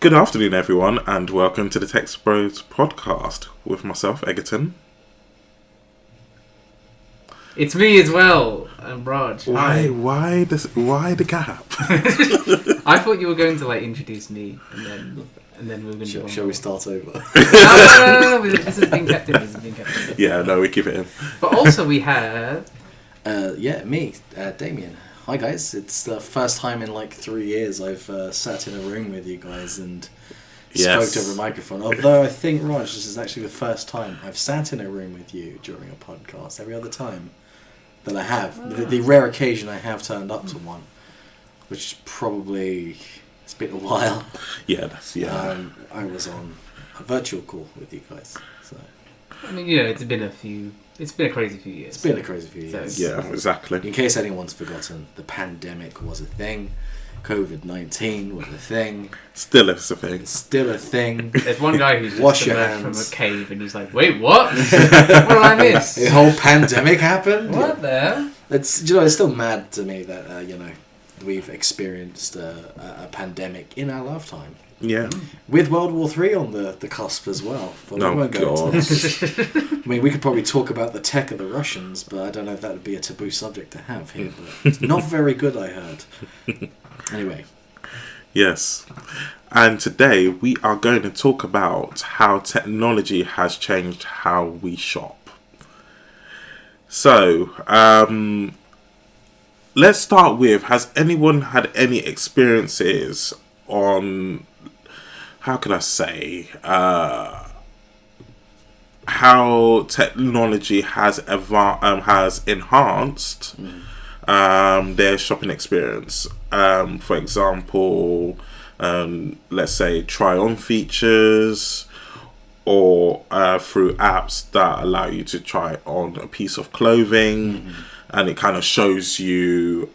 Good afternoon, everyone, and welcome to the Text Bros podcast with myself, Egerton. It's me as well, and Raj. Why the gap? I thought you were going to introduce me, and then we were going to. Shall we start over? No. This has been kept in. Yeah, no, we keep it in. But also we had. Me, Damien. Hi guys, it's the first time in 3 years I've sat in a room with you guys and spoke over a microphone. Although I think, Raj, this is actually the first time I've sat in a room with you during a podcast. Every other time that I have, the rare occasion I have turned up to one, which probably, it's been a while. Yeah, I was on a virtual call with you guys, so. I mean, it's been a crazy few years. It's been a crazy few years. Yeah, exactly. In case anyone's forgotten, the pandemic was a thing. COVID-19 was a thing. Still is a thing. It's still a thing. There's one guy who's just Wash your emerged hands. from a cave and he's like, "Wait, what? What did I miss? The whole pandemic happened. What the?" It's still mad to me that we've experienced a pandemic in our lifetime. Yeah. With World War III on the cusp as well. But we won't go God. into that. I mean, we could probably talk about the tech of the Russians, but I don't know if that would be a taboo subject to have here. But it's not very good, I heard. Anyway. Yes. And today we are going to talk about how technology has changed how we shop. So, let's start with, has anyone had any experiences on, how can I say, how technology has enhanced their shopping experience? For example, let's say try-on features, or through apps that allow you to try on a piece of clothing, and it kind of shows you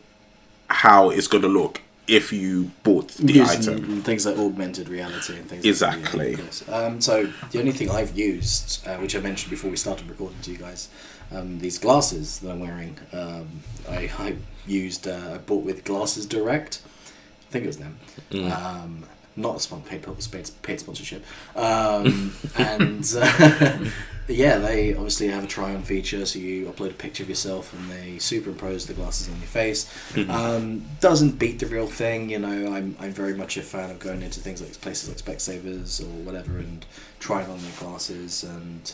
how it's going to look if you bought the item. Things like augmented reality and things Exactly. like that. Yes. So the only thing I've used, which I mentioned before we started recording to you guys, these glasses that I'm wearing, I bought with Glasses Direct. I think it was them. Not a paid sponsorship. They obviously have a try-on feature, so you upload a picture of yourself and they superimpose the glasses on your face. Doesn't beat the real thing, I'm very much a fan of going into things like places like Specsavers or whatever and trying on their glasses, and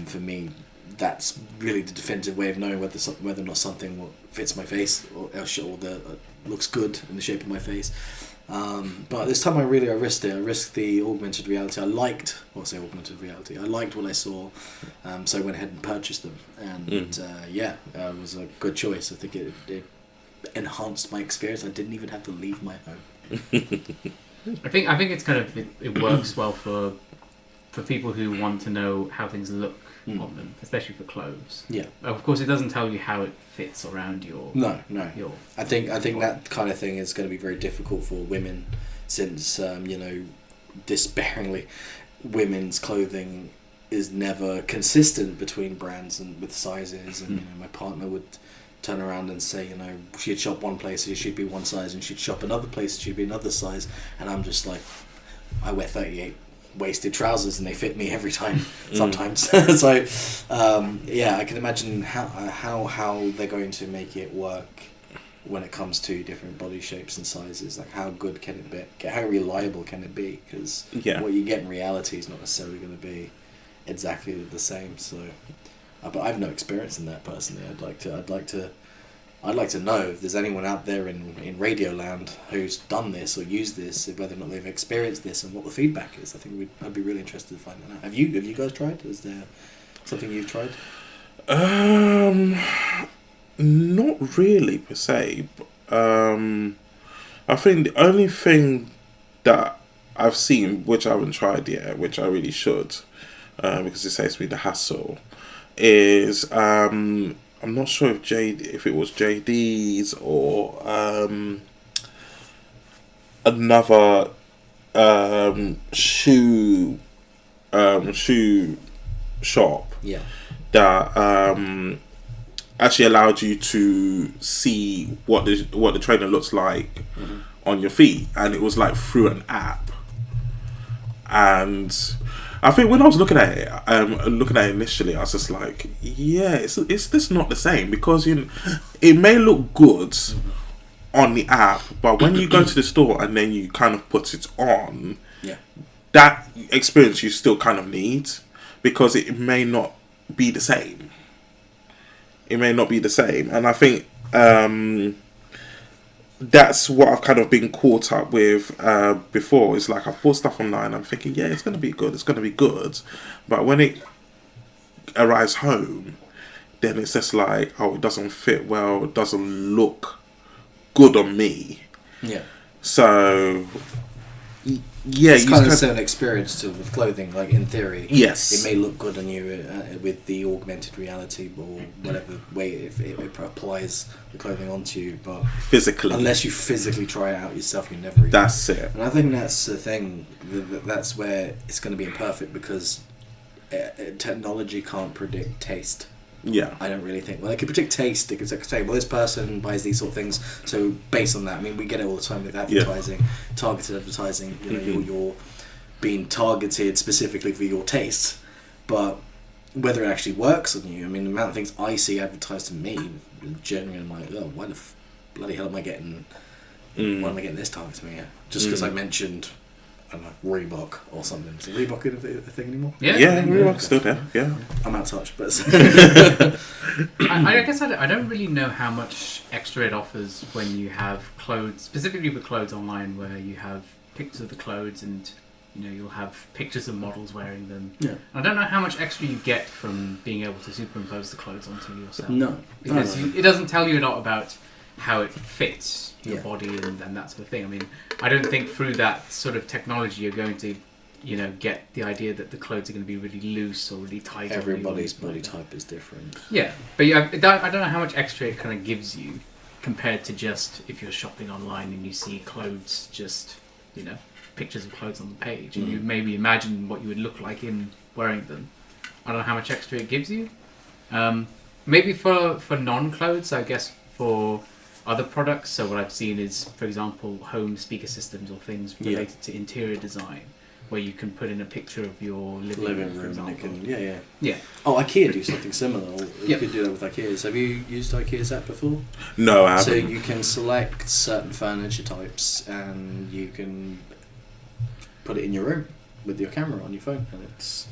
for me that's really the definitive way of knowing whether or not something fits my face or looks good in the shape of my face. But this time I risked it. I risked the augmented reality. I liked what I saw, so I went ahead and purchased them, and it was a good choice. I think it enhanced my experience. I didn't even have to leave my home. I think it's it works well for people who want to know how things look on them, especially for clothes. Yeah. Of course, it doesn't tell you how it fits around your. No. I think that kind of thing is going to be very difficult for women, since despairingly, women's clothing is never consistent between brands and with sizes. And my partner would turn around and say, she'd shop one place, it should be one size, and she'd shop another place, it should be another size, and I'm just like, I wear 38 wasted trousers and they fit me every time sometimes. So I can imagine how they're going to make it work when it comes to different body shapes and sizes. Like, how good can it be, how reliable can it be, because what you get in reality is not necessarily going to be exactly the same. So but I have no experience in that personally. I'd like to know if there's anyone out there in Radio Land who's done this or used this, whether or not they've experienced this and what the feedback is. I think I'd be really interested to find that out. Have you guys tried? Is there something you've tried? Not really per se. I think the only thing that I've seen, which I haven't tried yet, which I really should, because it saves me the hassle, is I'm not sure if it was JD's or another shoe shop that actually allowed you to see what the trainer looks like on your feet, and it was like through an app. And I think when I was looking at it initially, I was just like, yeah, it's this not the same, because it may look good on the app, but when you go to the store and then you kind of put it on, that experience you still kind of need, because it may not be the same. It may not be the same, and I think that's what I've kind of been caught up with before. It's like I've bought stuff online, I'm thinking, yeah, it's going to be good, but when it arrives home, then it's just like, oh, it doesn't fit well, it doesn't look good on me. Yeah. So, yeah, it's kind of the same experience with clothing. Like, in theory, yes, it may look good on you with the augmented reality or whatever way it applies the clothing onto you, but physically, unless you physically try it out yourself, you never. That's it. And I think that's the thing. That's where it's going to be imperfect, because technology can't predict taste. Yeah. I don't really think. Well, they could predict taste. They could say, well, this person buys these sort of things. So based on that, I mean, we get it all the time with advertising, targeted advertising. You know, you're being targeted specifically for your taste. But whether it actually works on you, I mean, the amount of things I see advertised to me, generally, I'm like, oh, why the bloody hell am I getting? Why am I getting this targeted to me? Just because I mentioned, I don't know, Reebok or something. Is Reebok a thing anymore? Yeah, Reebok's still there. Yeah, I'm out of touch, but I guess I don't really know how much extra it offers when you have clothes, specifically with clothes online, where you have pictures of the clothes and you'll have pictures of models wearing them. Yeah. I don't know how much extra you get from being able to superimpose the clothes onto yourself. No, because it doesn't tell you a lot about how it fits your body and that sort of thing. I mean, I don't think through that sort of technology you're going to, get the idea that the clothes are going to be really loose or really tight. Everybody's body type is different. Yeah, but I don't know how much extra it kind of gives you compared to just if you're shopping online and you see clothes, just, pictures of clothes on the page, and you maybe imagine what you would look like in wearing them. I don't know how much extra it gives you. Maybe for non-clothes, I guess for other products. So what I've seen is, for example, home speaker systems or things related to interior design, where you can put in a picture of your living room, and it can, yeah. Oh, IKEA do something similar. You could do that with IKEA's. Have you used IKEA's app before? No, I haven't. So you can select certain furniture types and you can put it in your room with your camera on your phone, and it's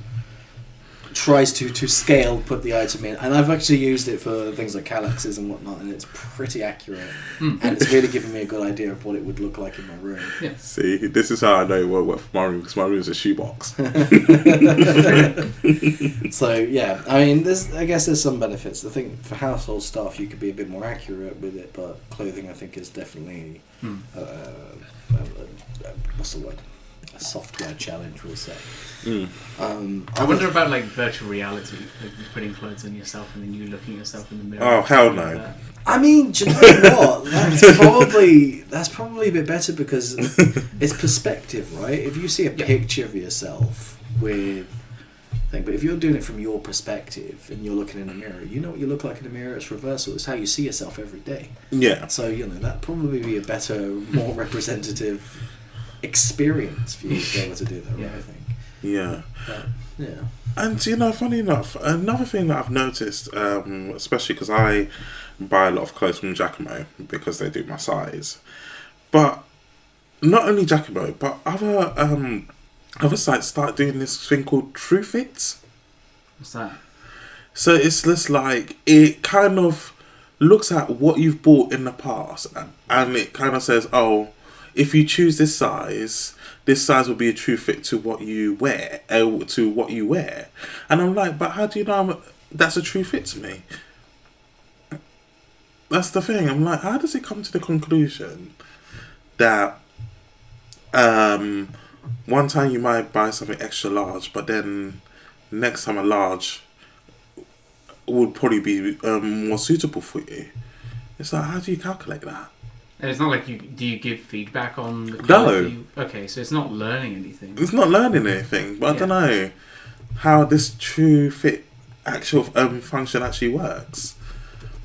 tries to scale, put the item in. And I've actually used it for things like Kallaxes and whatnot, and it's pretty accurate. And it's really given me a good idea of what it would look like in my room. Yeah. See, this is how I know it won't work for my room, because my room is a shoebox. So, yeah, I mean, I guess there's some benefits. I think for household stuff, you could be a bit more accurate with it, but clothing, I think, is definitely, what's the word? A software challenge, we'll say. I wonder about like virtual reality, like putting clothes on yourself and then you looking at yourself in the mirror. Oh, hell no. I mean, do you know what? That's probably a bit better, because it's perspective, right? If you see a picture of yourself but if you're doing it from your perspective and you're looking in a mirror, you know what you look like in a mirror. It's reversal. It's how you see yourself every day. Yeah. So that'd probably be a better, more representative experience for you to be able to do that, right? I think. Yeah. Yeah. And funny enough, another thing that I've noticed, especially because I buy a lot of clothes from Jacamo because they do my size, but not only Jacamo, but other sites start doing this thing called True Fit. What's that? So it's just like, it kind of looks at what you've bought in the past, and it kind of says, oh, if you choose this size will be a true fit to what you wear, And I'm like, but how do you know that's a true fit to me? That's the thing. I'm like, how does it come to the conclusion that one time you might buy something extra large, but then next time a large would probably be more suitable for you? It's like, how do you calculate that? And it's not like do you give feedback on the clothes? No. Okay, so it's not learning anything. It's not learning anything, but I don't know how this true fit actual function actually works.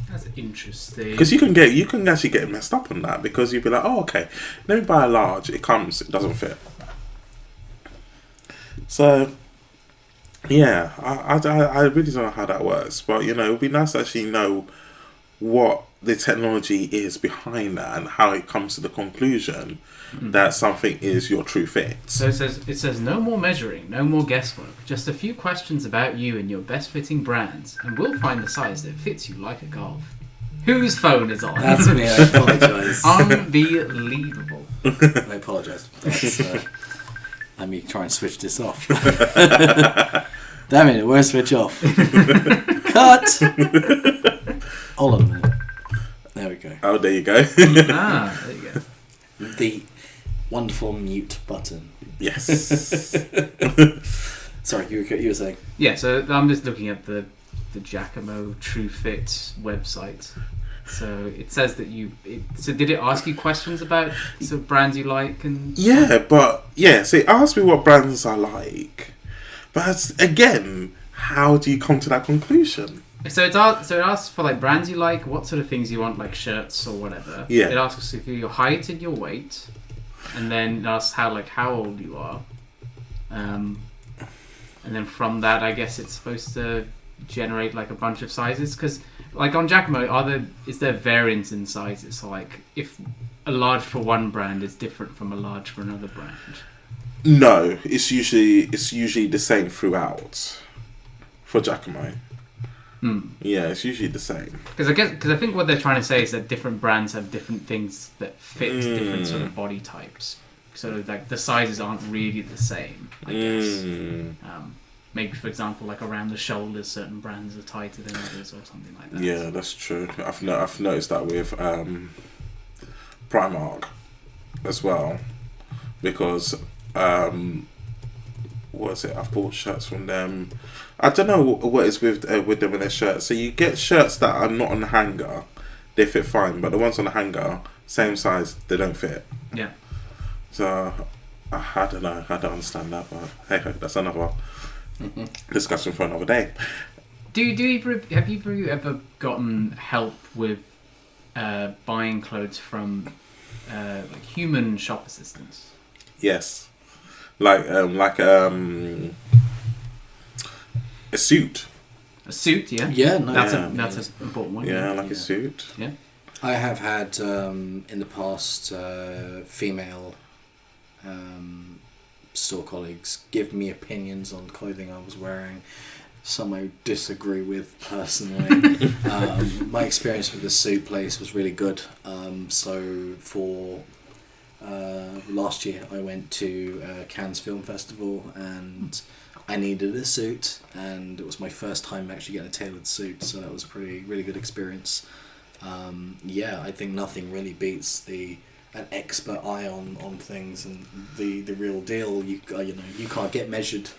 That's interesting. Because you can actually get messed up on that, because you'd be like, oh, okay, let me buy a large. It doesn't fit. So, yeah, I really don't know how that works. But, it would be nice to actually know what the technology is behind that and how it comes to the conclusion that something is your true fit. So it says no more measuring, no more guesswork, just a few questions about you and your best fitting brands, and we'll find the size that fits you like a glove. Whose phone is on? That's me, I apologise. Unbelievable. I apologise. Let me try and switch this off. Damn it won't switch off. Cut! Hold on a minute. There we go. Oh, there you go. There you go. The wonderful mute button. Yes. Sorry, you were saying? Yeah, so I'm just looking at the Giacomo TrueFit website. So it says that so did it ask you questions about sort of brands you like and? Yeah, so it asked me what brands I like, but again, how do you come to that conclusion? So it asks for like brands you like, what sort of things you want, like shirts or whatever. Yeah. It asks if your height and your weight, and then it asks how old you are, and then from that, I guess it's supposed to generate like a bunch of sizes, because like on Giacomo, is there variance in sizes? So like if a large for one brand is different from a large for another brand. No, it's usually the same throughout for Giacomo. Yeah, it's usually the same. Because I think what they're trying to say is that different brands have different things that fit different sort of body types. So like the sizes aren't really the same, I guess. Maybe, for example, like around the shoulders, certain brands are tighter than others, or something like that. Yeah, that's true. I've noticed that with Primark as well, because what is it? I've bought shirts from them. I don't know what is with them and their shirts. So you get shirts that are not on the hanger, they fit fine, but the ones on the hanger, same size, they don't fit. Yeah. So I don't know. I don't understand that, but hey, that's another discussion for another day. Have you ever gotten help with buying clothes from like human shop assistants? Yes, like a suit. A suit, yeah. Yeah, no, that's an important one. Yeah, like a suit. Yeah. I have had in the past female store colleagues give me opinions on clothing I was wearing. Some I disagree with personally. My experience with the suit place was really good. So for last year I went to Cannes Film Festival and I needed a suit, and it was my first time actually getting a tailored suit, so that was a really good experience. I think nothing really beats an expert eye on things and the real deal. You can't get measured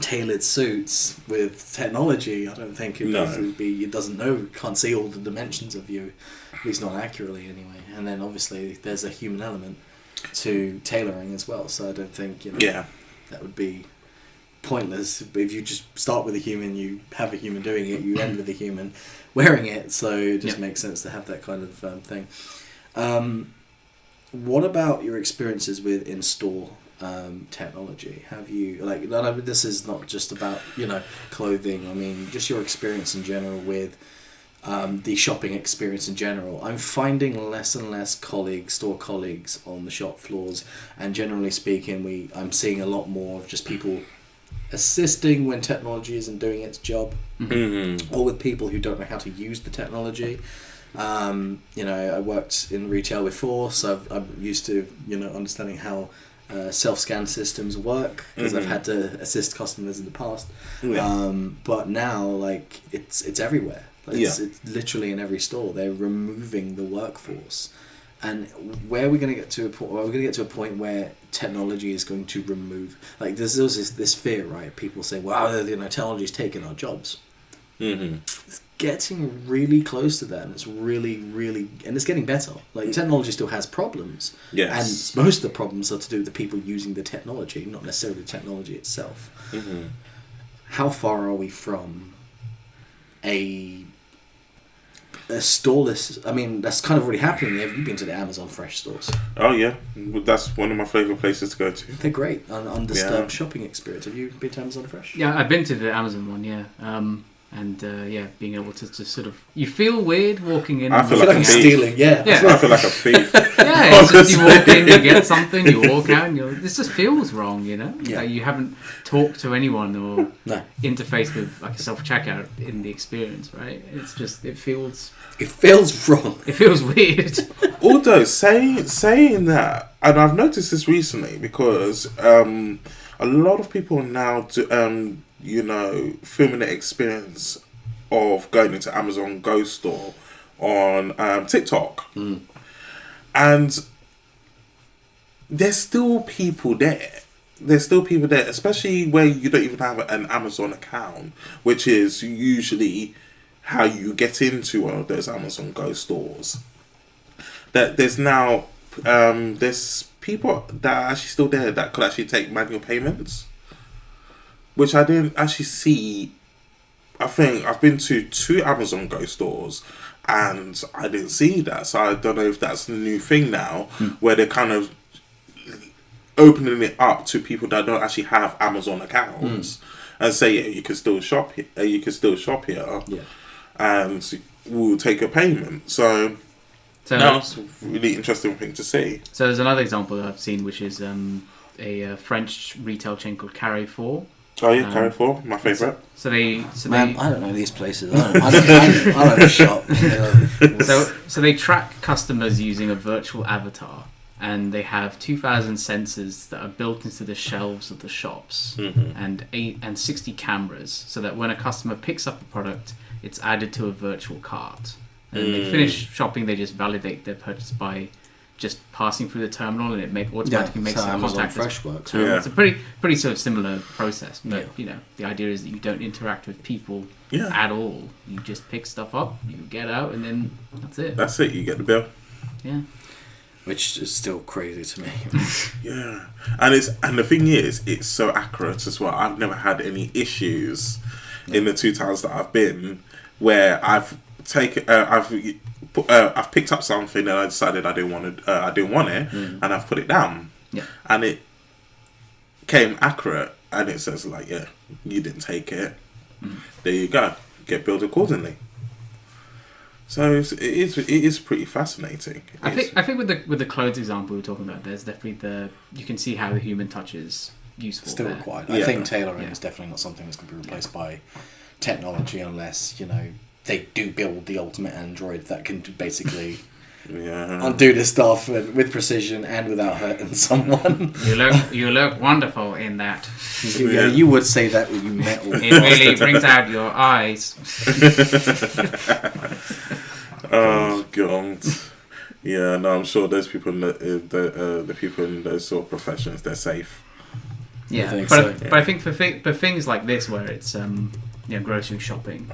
tailored suits with technology. I don't think it doesn't know, can't see all the dimensions of you, at least not accurately anyway. And then obviously there's a human element to tailoring as well, so I don't think that would be pointless. If you just start with a human, you have a human doing it, you end with a human wearing it, so it just makes sense to have that kind of thing. What about your experiences with in-store technology? Have you, this is not just about clothing, I mean just your experience in general with the shopping experience in general. I'm finding less and less store colleagues on the shop floors, and generally speaking I'm seeing a lot more of just people assisting when technology isn't doing its job, or with people who don't know how to use the technology. I worked in retail before, so I'm used to understanding how self-scan systems work, because I've had to assist customers in the past. But now it's everywhere. It's literally in every store. They're removing the workforce. And where are we going to get to a point? Well, we're going to get to a point where technology is going to remove. There's this fear, right? People say, "Wow, technology's taken our jobs." It's getting really close to that, and it's really, really, and it's getting better. Technology still has problems, and most of the problems are to do with the people using the technology, not necessarily the technology itself. How far are we from a storeless. I mean, that's kind of already happening. Have you been to the Amazon Fresh stores? Oh yeah, that's one of my favourite places to go to. They're great. An undisturbed shopping experience. Have you been to Amazon Fresh? Yeah, I've been to the Amazon one. Yeah. Being able to sort of, you feel weird walking in. I feel like I'm stealing. Yeah. I feel like a thief. Yeah, it's just you walk in, you get something, you walk out, and this just feels wrong, you know. Yeah. Like you haven't talked to anyone or No. interfaced with like a self checkout in the experience, right? It's just it feels wrong. It feels weird. Although saying that, and I've noticed this recently because a lot of people now do, filming the experience of going into Amazon Go store on TikTok. And there's still people there. Especially where you don't even have an Amazon account, which is usually how you get into one of those Amazon Go stores. That there's now there's people that are actually still there that could actually take manual payments, which I didn't actually see. I think I've been to 2 Amazon Go stores and I didn't see that, so I don't know if that's the new thing now, where they're kind of opening it up to people that don't actually have Amazon accounts and say, yeah, you can still shop here. And we'll take a payment. So that's a really interesting thing to see. So there's another example that I've seen, which is a French retail chain called Carrefour. Oh yeah, Carrefour, my favourite. So they I don't know these places. I don't shop. So they track customers using a virtual avatar, and they have 2,000 sensors that are built into the shelves of the shops, and 60 cameras, so that when a customer picks up a product, it's added to a virtual cart. And when they finish shopping, they just validate their purchase by just passing through the terminal, and it automatically makes a contact. Fresh works. It's a pretty sort of similar process, but the idea is that you don't interact with people at all. You just pick stuff up, you get out, and then that's it. That's it. You get the bill. Yeah. Which is still crazy to me. Yeah, and the thing is, it's so accurate as well. I've never had any issues in the 2 times that I've been where I've picked up something and I decided I didn't want it, and I've put it down. Yeah. And it came accurate, and it says like, yeah, you didn't take it. There you go. Get billed accordingly. So it is pretty fascinating. I think with the clothes example we were talking about, there's definitely you can see how the human touch is useful. Still there. required. I think tailoring is definitely not something that's going to be replaced by technology unless they do build the ultimate android that can basically undo this stuff with precision and without hurting someone. You look wonderful in that. You would say that with you metal. It really brings out your eyes. Oh god. Yeah, no, I'm sure those people, the people in those sort of professions, they're safe. Yeah, but I think for things like this, where it's grocery shopping,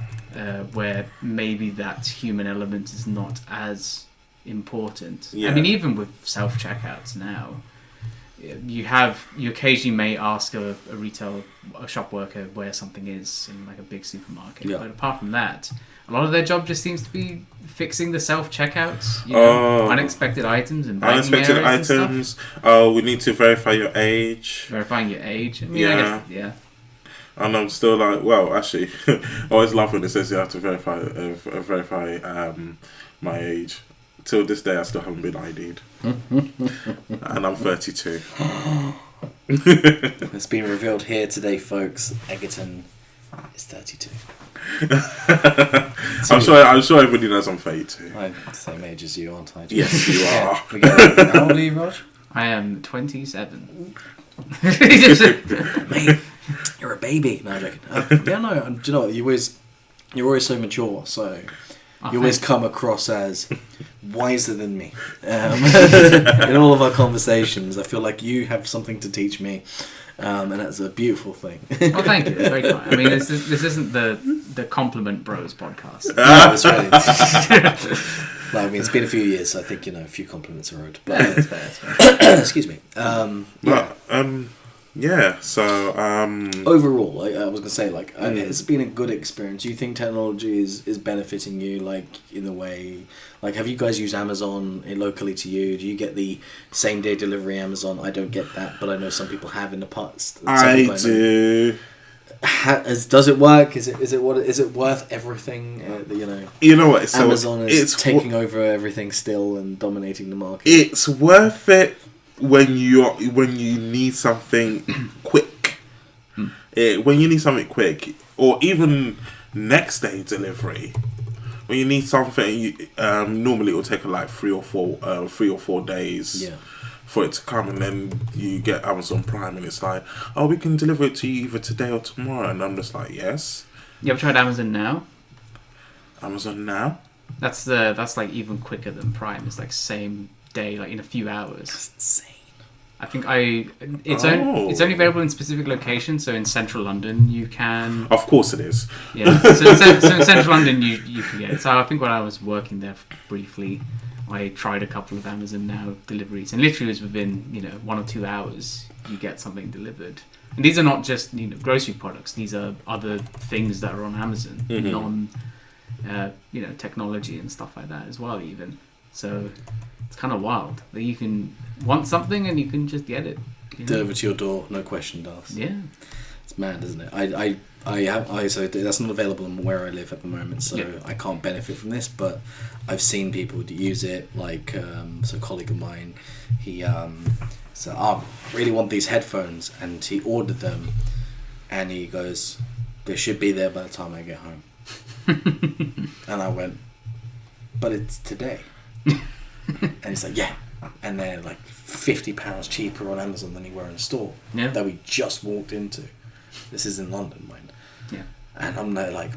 where maybe that human element is not as important. Yeah. I mean, even with self checkouts now, you occasionally may ask a shop worker where something is in like a big supermarket. Yeah. But apart from that, a lot of their job just seems to be fixing the self checkouts, unexpected items and unexpected items. Oh, we need to verify your age. Verifying your age. I mean, I guess, And I'm still like, well, actually, I always laugh when it says you have to verify my age. Till this day, I still haven't been ID'd. And I'm 32. It's been revealed here today, folks. Egerton is 32. I'm sure everybody knows I'm 32. I'm the same age as you, aren't I? Yes, you are. How old are you, Raj? I am 27. Mate, you're a baby. No, I'm joking. Do you know what? You're always so mature, so you always come across as wiser than me. In all of our conversations, I feel like you have something to teach me, and that's a beautiful thing. Well, thank you. It's very kind. I mean, this isn't the Compliment Bros podcast. No, it's really. No, I mean, it's been a few years, so I think a few compliments are owed. But that's fair. Excuse me. Yeah, so overall, I was gonna say, like, it's been a good experience. Do you think technology is benefiting you, like, in the way, like, have you guys used Amazon locally to you? Do you get the same day delivery Amazon? I don't get that, but I know some people have in the past. I do. Does it work? Is it worth everything? You know what? So Amazon is taking over everything still and dominating the market. It's worth it when you need something quick. When you need something quick, or even next day delivery. When you need something, normally it will take like 3 or 4 days. Yeah. For it to come, and then you get Amazon Prime, and it's like, oh, we can deliver it to you either today or tomorrow, and I'm just like, yes. You ever tried Amazon Now? Amazon Now? That's like even quicker than Prime. It's like same day, like in a few hours. That's insane. I think it's only available in specific locations. So in central London, you can. Of course, it is. Yeah. So in central London, you can get it. So I think when I was working there briefly, I tried a couple of Amazon Now deliveries, and literally it was within 1 or 2 hours you get something delivered. And these are not just grocery products; these are other things that are on Amazon, non technology and stuff like that as well. Even so, it's kind of wild that you can want something and you can just get it delivered to your door, no question asked. Yeah, it's mad, isn't it? So that's not available where I live at the moment, so I can't benefit from this. But I've seen people use it. Like, so a colleague of mine, he said, "I really want these headphones," and he ordered them, and he goes, "They should be there by the time I get home." And I went, "But it's today." And he's like, "Yeah," and they're like £50 cheaper on Amazon than they were in a store that we just walked into. This is in London, mind. Yeah. And I'm there like,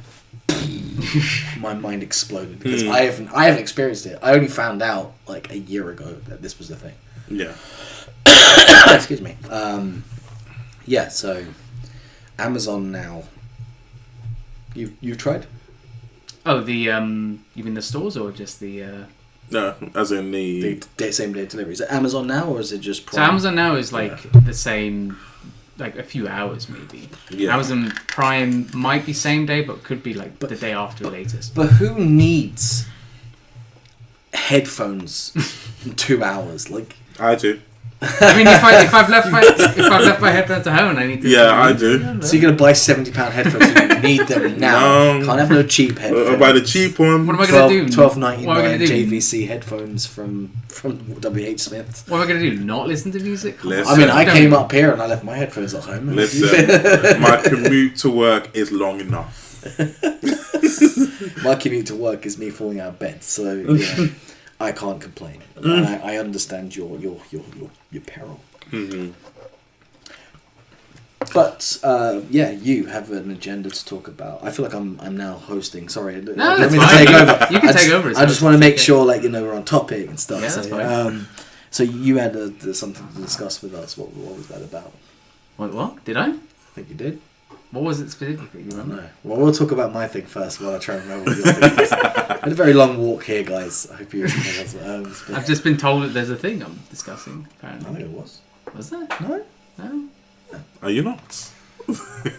my mind exploded because I haven't experienced it. I only found out like a year ago that this was the thing. Yeah. Excuse me. Yeah. So, Amazon Now. You've tried? Oh, you mean the stores or just the? No, as in the same day delivery. Is it Amazon Now or is it just Prime? So Amazon Now is like the same. Like a few hours maybe. Yeah. Amazon Prime might be same day, but could be like the day after latest. But who needs headphones in 2 hours? Like I do. I mean, if I've left my headphones at home, I need to. Yeah, I do. So you're gonna buy £70 headphones and you need them now. No. Can't have no cheap headphones. Buy the cheap one. What am I gonna do? $12.99 JVC headphones from WH Smith. What am I gonna do? Not listen to music? I mean, I came up here and I left my headphones at home. Listen, my commute to work is long enough. My commute to work is me falling out of bed, so I can't complain. And I understand your peril. Mm-hmm. But you have an agenda to talk about. I feel like I'm now hosting. Sorry, no, let me fine. take over. You can take over. I just want to make sure, we're on topic and stuff. Yeah, so, that's fine. So you had something to discuss with us. What was that about? What? Did I? I think you did. What was it specifically? You remember? No. Well, we'll talk about my thing first while I try and remember what your thing is. I had a very long walk here, guys. I hope you remember. I've just been told that there's a thing I'm discussing, apparently. I think it was. Was there? No? No? Are you not?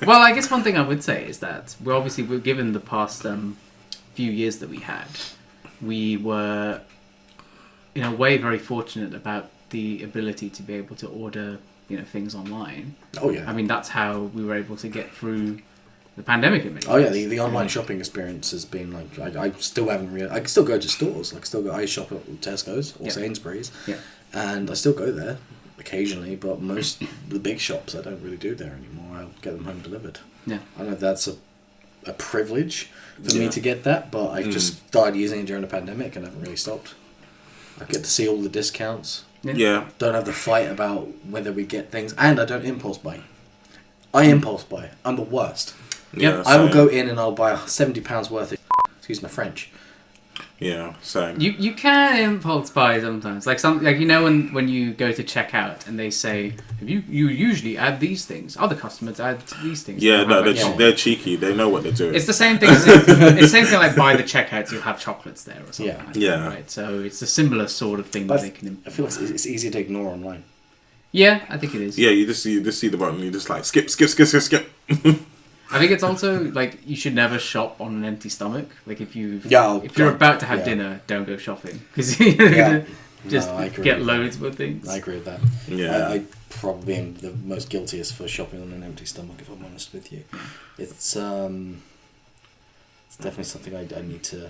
Well, I guess one thing I would say is that we're given the past few years that we had, we were, in a way, very fortunate about the ability to be able to order things online. Oh yeah. I mean, that's how we were able to get through the pandemic. Oh yeah, the online shopping experience has been like I still haven't really. I can still go to stores. I shop at Tesco's or Sainsbury's. Yeah. And I still go there occasionally, but most the big shops I don't really do there anymore. I'll get them home delivered. Yeah. I know that's a privilege for me to get that, but I just started using it during the pandemic and haven't really stopped. I get to see all the discounts. Yeah. Don't have to fight about whether we get things, and I don't impulse buy. I impulse buy. I'm the worst. Yeah. I will go in and I'll buy £70 worth of. Excuse my French. Yeah, same. You can impulse buy sometimes, when you go to checkout and they say you usually add these things. Other customers add these things. Yeah, no, they're cheeky. They know what they're doing. It's the same thing. It's the same thing like by the checkouts you'll have chocolates there or something. Yeah. That, right. So it's a similar sort of thing that they can. I feel like it's easier to ignore online. Yeah, I think it is. Yeah, you just see the button, you just like skip. I think it's also like you should never shop on an empty stomach. Like if you're about to have dinner, don't go shopping because you're gonna just get loads of things. I agree with that. Yeah, I probably am the most guiltiest for shopping on an empty stomach. If I'm honest with you, it's definitely something I need to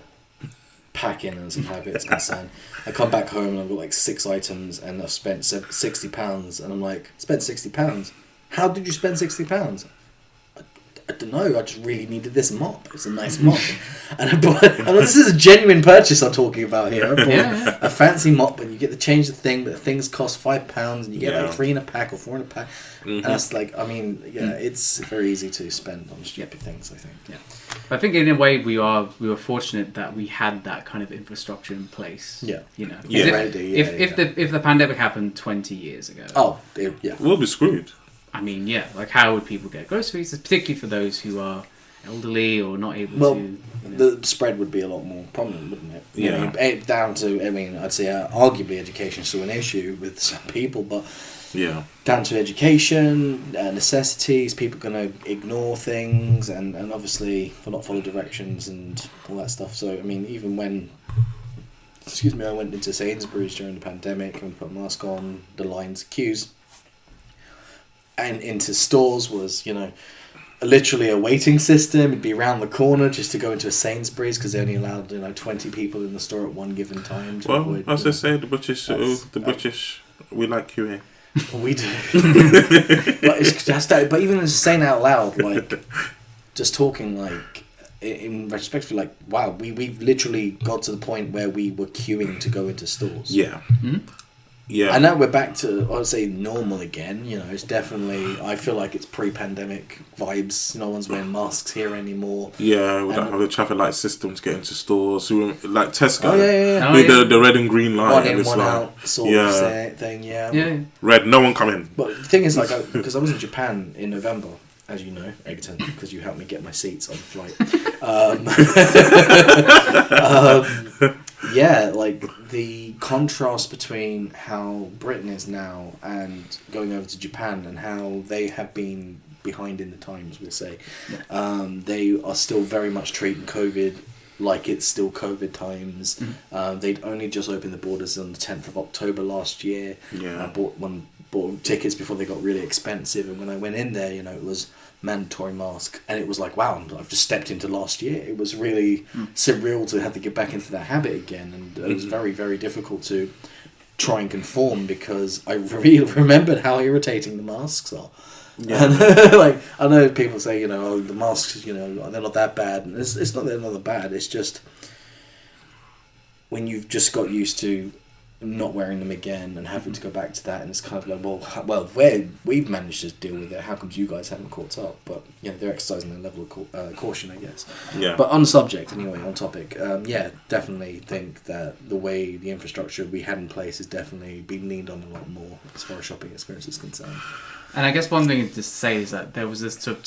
pack in as a habit is concerned. I come back home and I've got like 6 items and I've spent £60 and I'm like, spent £60? How did you spend £60? I don't know, I just really needed this mop. It's a nice mop. And I bought, this is a genuine purchase I'm talking about here. I bought a fancy mop and you get to change the thing, but the things cost £5 and you get like 3 in a pack or 4 in a pack. And that's like, I mean, it's very easy to spend on stupid things, I think. Yeah. I think in a way we were fortunate that we had that kind of infrastructure in place. Yeah. You know. If the pandemic happened 20 years ago. Oh, we'll be screwed. I mean, yeah, like how would people get groceries, particularly for those who are elderly or not able to... You know. The spread would be a lot more prominent, wouldn't it? Yeah. Down to, I mean, I'd say arguably education is still an issue with some people, but down to education, necessities, people going to ignore things and obviously not follow directions and all that stuff. So, I mean, even when... I went into Sainsbury's during the pandemic and put a mask on, the lines, queues... And into stores was, literally a waiting system. It'd be around the corner just to go into a Sainsbury's because they only allowed 20 people in the store at one given time. As I say, the British, we like queuing. We do. But it's just that. But even just saying out loud, like, just talking like in respect, like, wow, we've literally got to the point where we were queuing to go into stores. Yeah. Mm-hmm. Yeah, I know we're back to, I would say, normal again. It's definitely, I feel like it's pre-pandemic vibes. No one's wearing masks here anymore. Yeah, we don't have a traffic light system to get into stores. Like Tesco, with the red and green light. One in, one out sort of thing, yeah. Red, no one come in. But the thing is, like, because I was in Japan in November, as you know, Egerton, because you helped me get my seats on the flight. Yeah, like the contrast between how Britain is now and going over to Japan and how they have been behind in the times, we'll say. They are still very much treating COVID like it's still COVID times. They'd only just opened the borders on the 10th of October last year. I bought tickets before they got really expensive, and when I went in there, it was mandatory mask, and it was like, wow, I've just stepped into last year. It was really surreal to have to get back into that habit again, and it was very, very difficult to try and conform because I really remembered how irritating the masks are. Yeah. And, like, I know people say, the masks, they're not that bad, and it's not that they're not bad. It's just when you've just got used to not wearing them again and having to go back to that, and it's kind of like, well, we've managed to deal with it. How come you guys haven't caught up? But they're exercising their level of caution, I guess. Yeah. But on topic, definitely think that the way the infrastructure we had in place has definitely been leaned on a lot more as far as shopping experience is concerned. And I guess one thing to say is that there was this sort of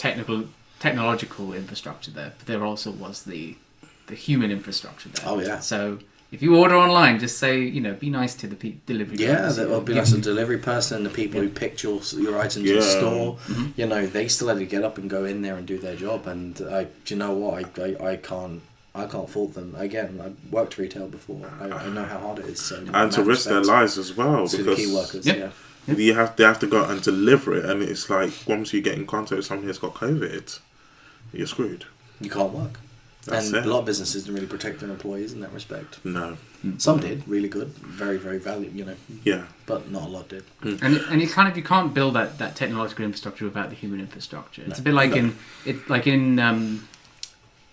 technological infrastructure there, but there also was the human infrastructure there. Oh yeah. So if you order online, just say, be nice to the delivery drivers. Yeah, be nice to the delivery person, the people who picked your items in store. Mm-hmm. They still had to get up and go in there and do their job. And I can't fault them. Again, I worked retail before. I know how hard it is. So and to risk their lives as well, to because the key workers. Yeah. They have to go out and deliver it, and it's like once you get in contact with someone who's got COVID, you're screwed. You can't work. That's and it. A lot of businesses didn't really protect their employees in that respect. No. Some did, really good, very, very valuable, Yeah. But not a lot did. And you can't build that technological infrastructure without the human infrastructure. It's a bit like in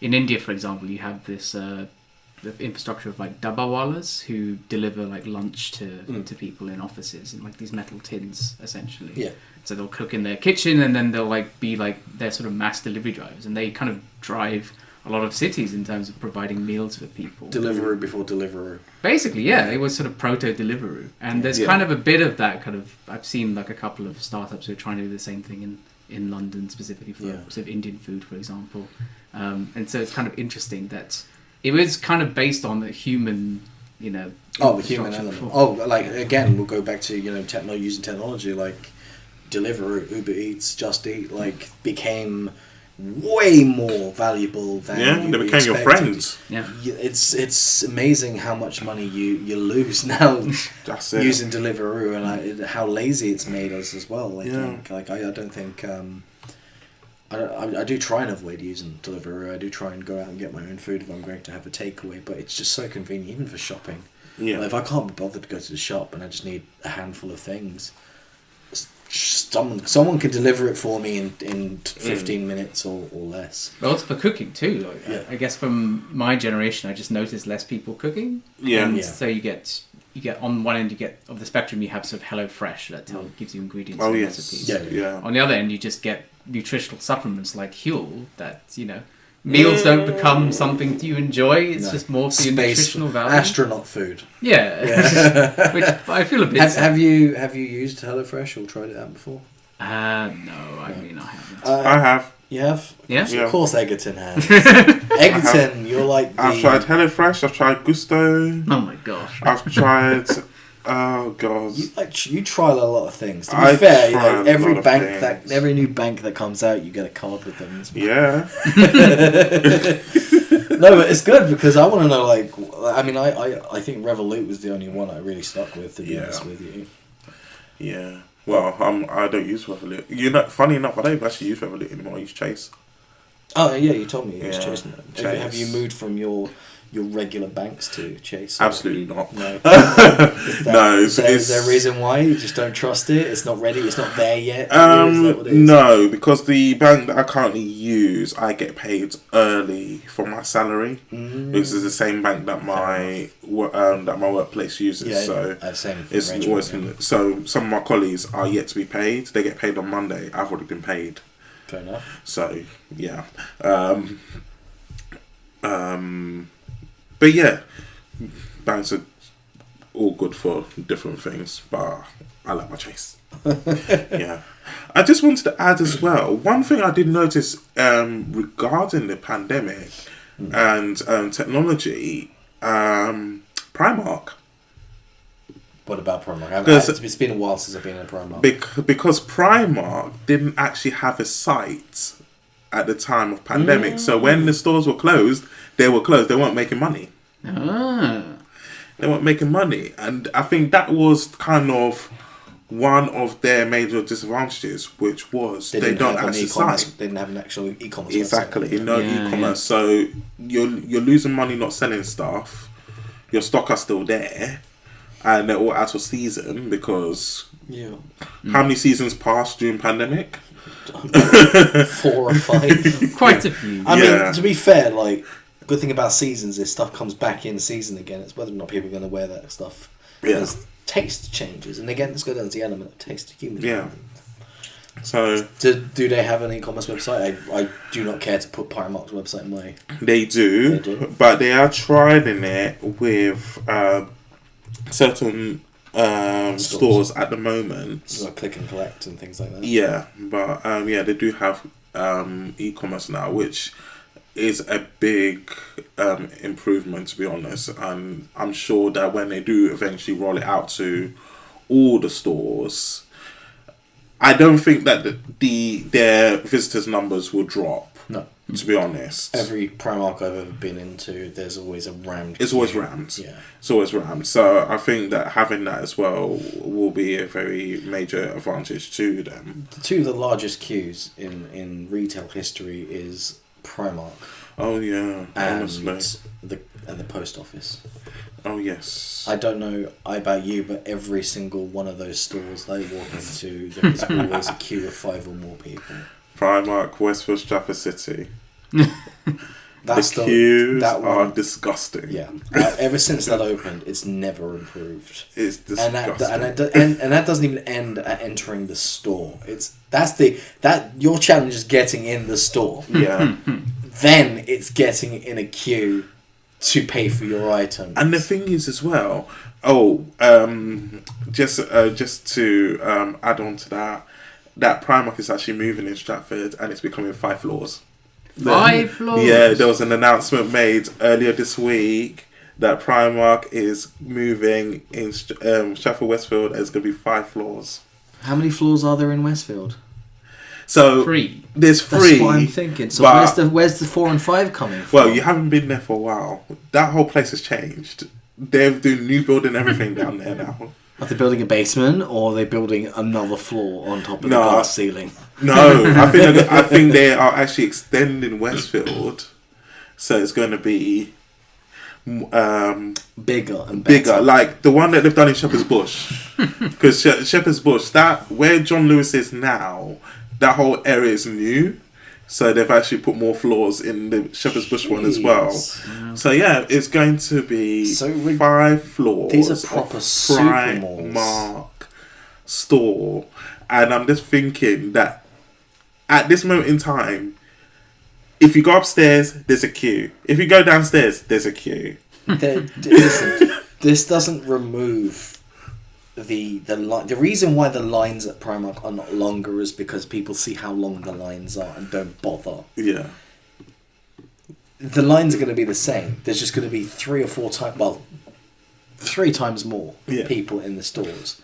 India, for example, you have this the infrastructure of like dabbawalas who deliver like lunch to people in offices in like these metal tins, essentially. Yeah. So they'll cook in their kitchen, and then they'll be their sort of mass delivery drivers, and they kind of drive a lot of cities in terms of providing meals for people. Deliveroo before Deliveroo. Basically, yeah. It was sort of proto-Deliveroo. And there's kind of a bit of that kind of... I've seen like a couple of startups who are trying to do the same thing in London, specifically for sort of Indian food, for example. And so it's kind of interesting that it was kind of based on the human the human element. Again, we'll go back to using technology like Deliveroo, Uber Eats, Just Eat, became way more valuable than they became your friends. Yeah, it's amazing how much money you lose now using Deliveroo, and how lazy it's made us as well. I think I don't think. I do try and avoid using Deliveroo. I do try and go out and get my own food if I'm going to have a takeaway, but it's just so convenient, even for shopping. Yeah. If I can't be bothered to go to the shop and I just need a handful of things, someone can deliver it for me in 15 minutes or less. But also for cooking too. I guess from my generation, I just noticed less people cooking. Yeah. And so you get on one end of the spectrum, you have sort of HelloFresh that gives you ingredients and recipes. Yeah. On the other end, you just get nutritional supplements like Huel that meals don't become something you enjoy. It's just more for your nutritional value. Astronaut food. Yeah. Which I feel a bit. Have you used HelloFresh or tried it out before? No, I haven't. I have. You have? Yeah. Of course, Egerton has. Egerton, you're like. I've tried HelloFresh. I've tried Gusto. Oh my gosh. I've tried. Oh god! You tried a lot of things. To be fair, every new bank that comes out, you get a card with them. Yeah. No, but it's good because I want to know. I think Revolut was the only one I really stuck with. To be honest with you. Yeah. Well, I don't use Revolut. Funny enough, I don't actually use Revolut anymore. I use Chase. Oh yeah, you told me you use Chase. Have you moved from your regular banks to Chase? Absolutely not. No. Is there a reason why you just don't trust it? It's not ready. It's not there yet. No, because the bank that I currently use, I get paid early for my salary. This is the same bank that my workplace uses. Yeah, so it's always so some of my colleagues are yet to be paid. They get paid on Monday. I've already been paid. Fair enough. So yeah. But yeah, banks are all good for different things, but I like my Chase. Yeah. I just wanted to add as well, one thing I did notice regarding the pandemic and technology, Primark. What about Primark? It's been a while since I've been in Primark. Because Primark didn't actually have a site at the time of pandemic. So when the stores were closed, they were closed. They weren't making money. They weren't making money. And I think that was kind of one of their major disadvantages, which was they don't actually site. They didn't have an actual e-commerce Exactly. website. No e-commerce. So you're losing money not selling stuff. Your stock are still there. And they're all out of season because how many seasons passed during pandemic? 4 or 5. Quite a few. I mean, to be fair, the good thing about seasons is stuff comes back in season again. It's whether or not people are going to wear that stuff. Because taste changes. And again, let's go down to the element of taste to human. Yeah. So do they have an e-commerce website? I do not care to put Primark's website in my... They do. But they are trialing it with certain stores at the moment. Like click and collect and things like that. Yeah, but they do have e-commerce now, which is a big improvement, to be honest. And I'm sure that when they do eventually roll it out to all the stores, I don't think that their visitors' numbers will drop. No. To be honest. Every Primark I've ever been into, there's always a rammed. It's always rammed. Yeah. It's always rammed. So I think that having that as well will be a very major advantage to them. Two of the largest queues in retail history is Primark. Oh yeah, honestly. And the post office. Oh yes. I don't know about you, but every single one of those stores they walk into, there's always a queue of 5 or more people. Primark, Westfield, Stratford City. The queues are disgusting. Yeah. Ever since that opened, it's never improved. It's disgusting. And that doesn't even end at entering the store. Your challenge is getting in the store. Yeah. Then it's getting in a queue to pay for your items. And the thing is as well, just to add on to that Primark is actually moving in Stratford and it's becoming 5 floors. 5 floors? Yeah, there was an announcement made earlier this week that Primark is moving in Stratford Westfield. There's going to be 5 floors. How many floors are there in Westfield? So 3. There's 3. That's what I'm thinking. So where's the 4 and 5 coming from? Well, you haven't been there for a while. That whole place has changed. They're doing new building everything down there now. Are they building a basement, or are they building another floor on top of the glass ceiling? No, I think they are actually extending Westfield, so it's going to be bigger and better. bigger, like the one that they've done in Shepherd's Bush. Because Shepherd's Bush, that where John Lewis is now, that whole area is new. So they've actually put more floors in the Shepherd's Bush one as well. Yeah. So yeah, it's going to be 5 floors. These are proper Primark store, and I'm just thinking that at this moment in time, if you go upstairs, there's a queue. If you go downstairs, there's a queue. Listen, this doesn't remove the line. The reason why the lines at Primark are not longer is because people see how long the lines are and don't bother. Yeah. The lines are going to be the same. There's just going to be 3 or 4 times, 3 times more people in the stores.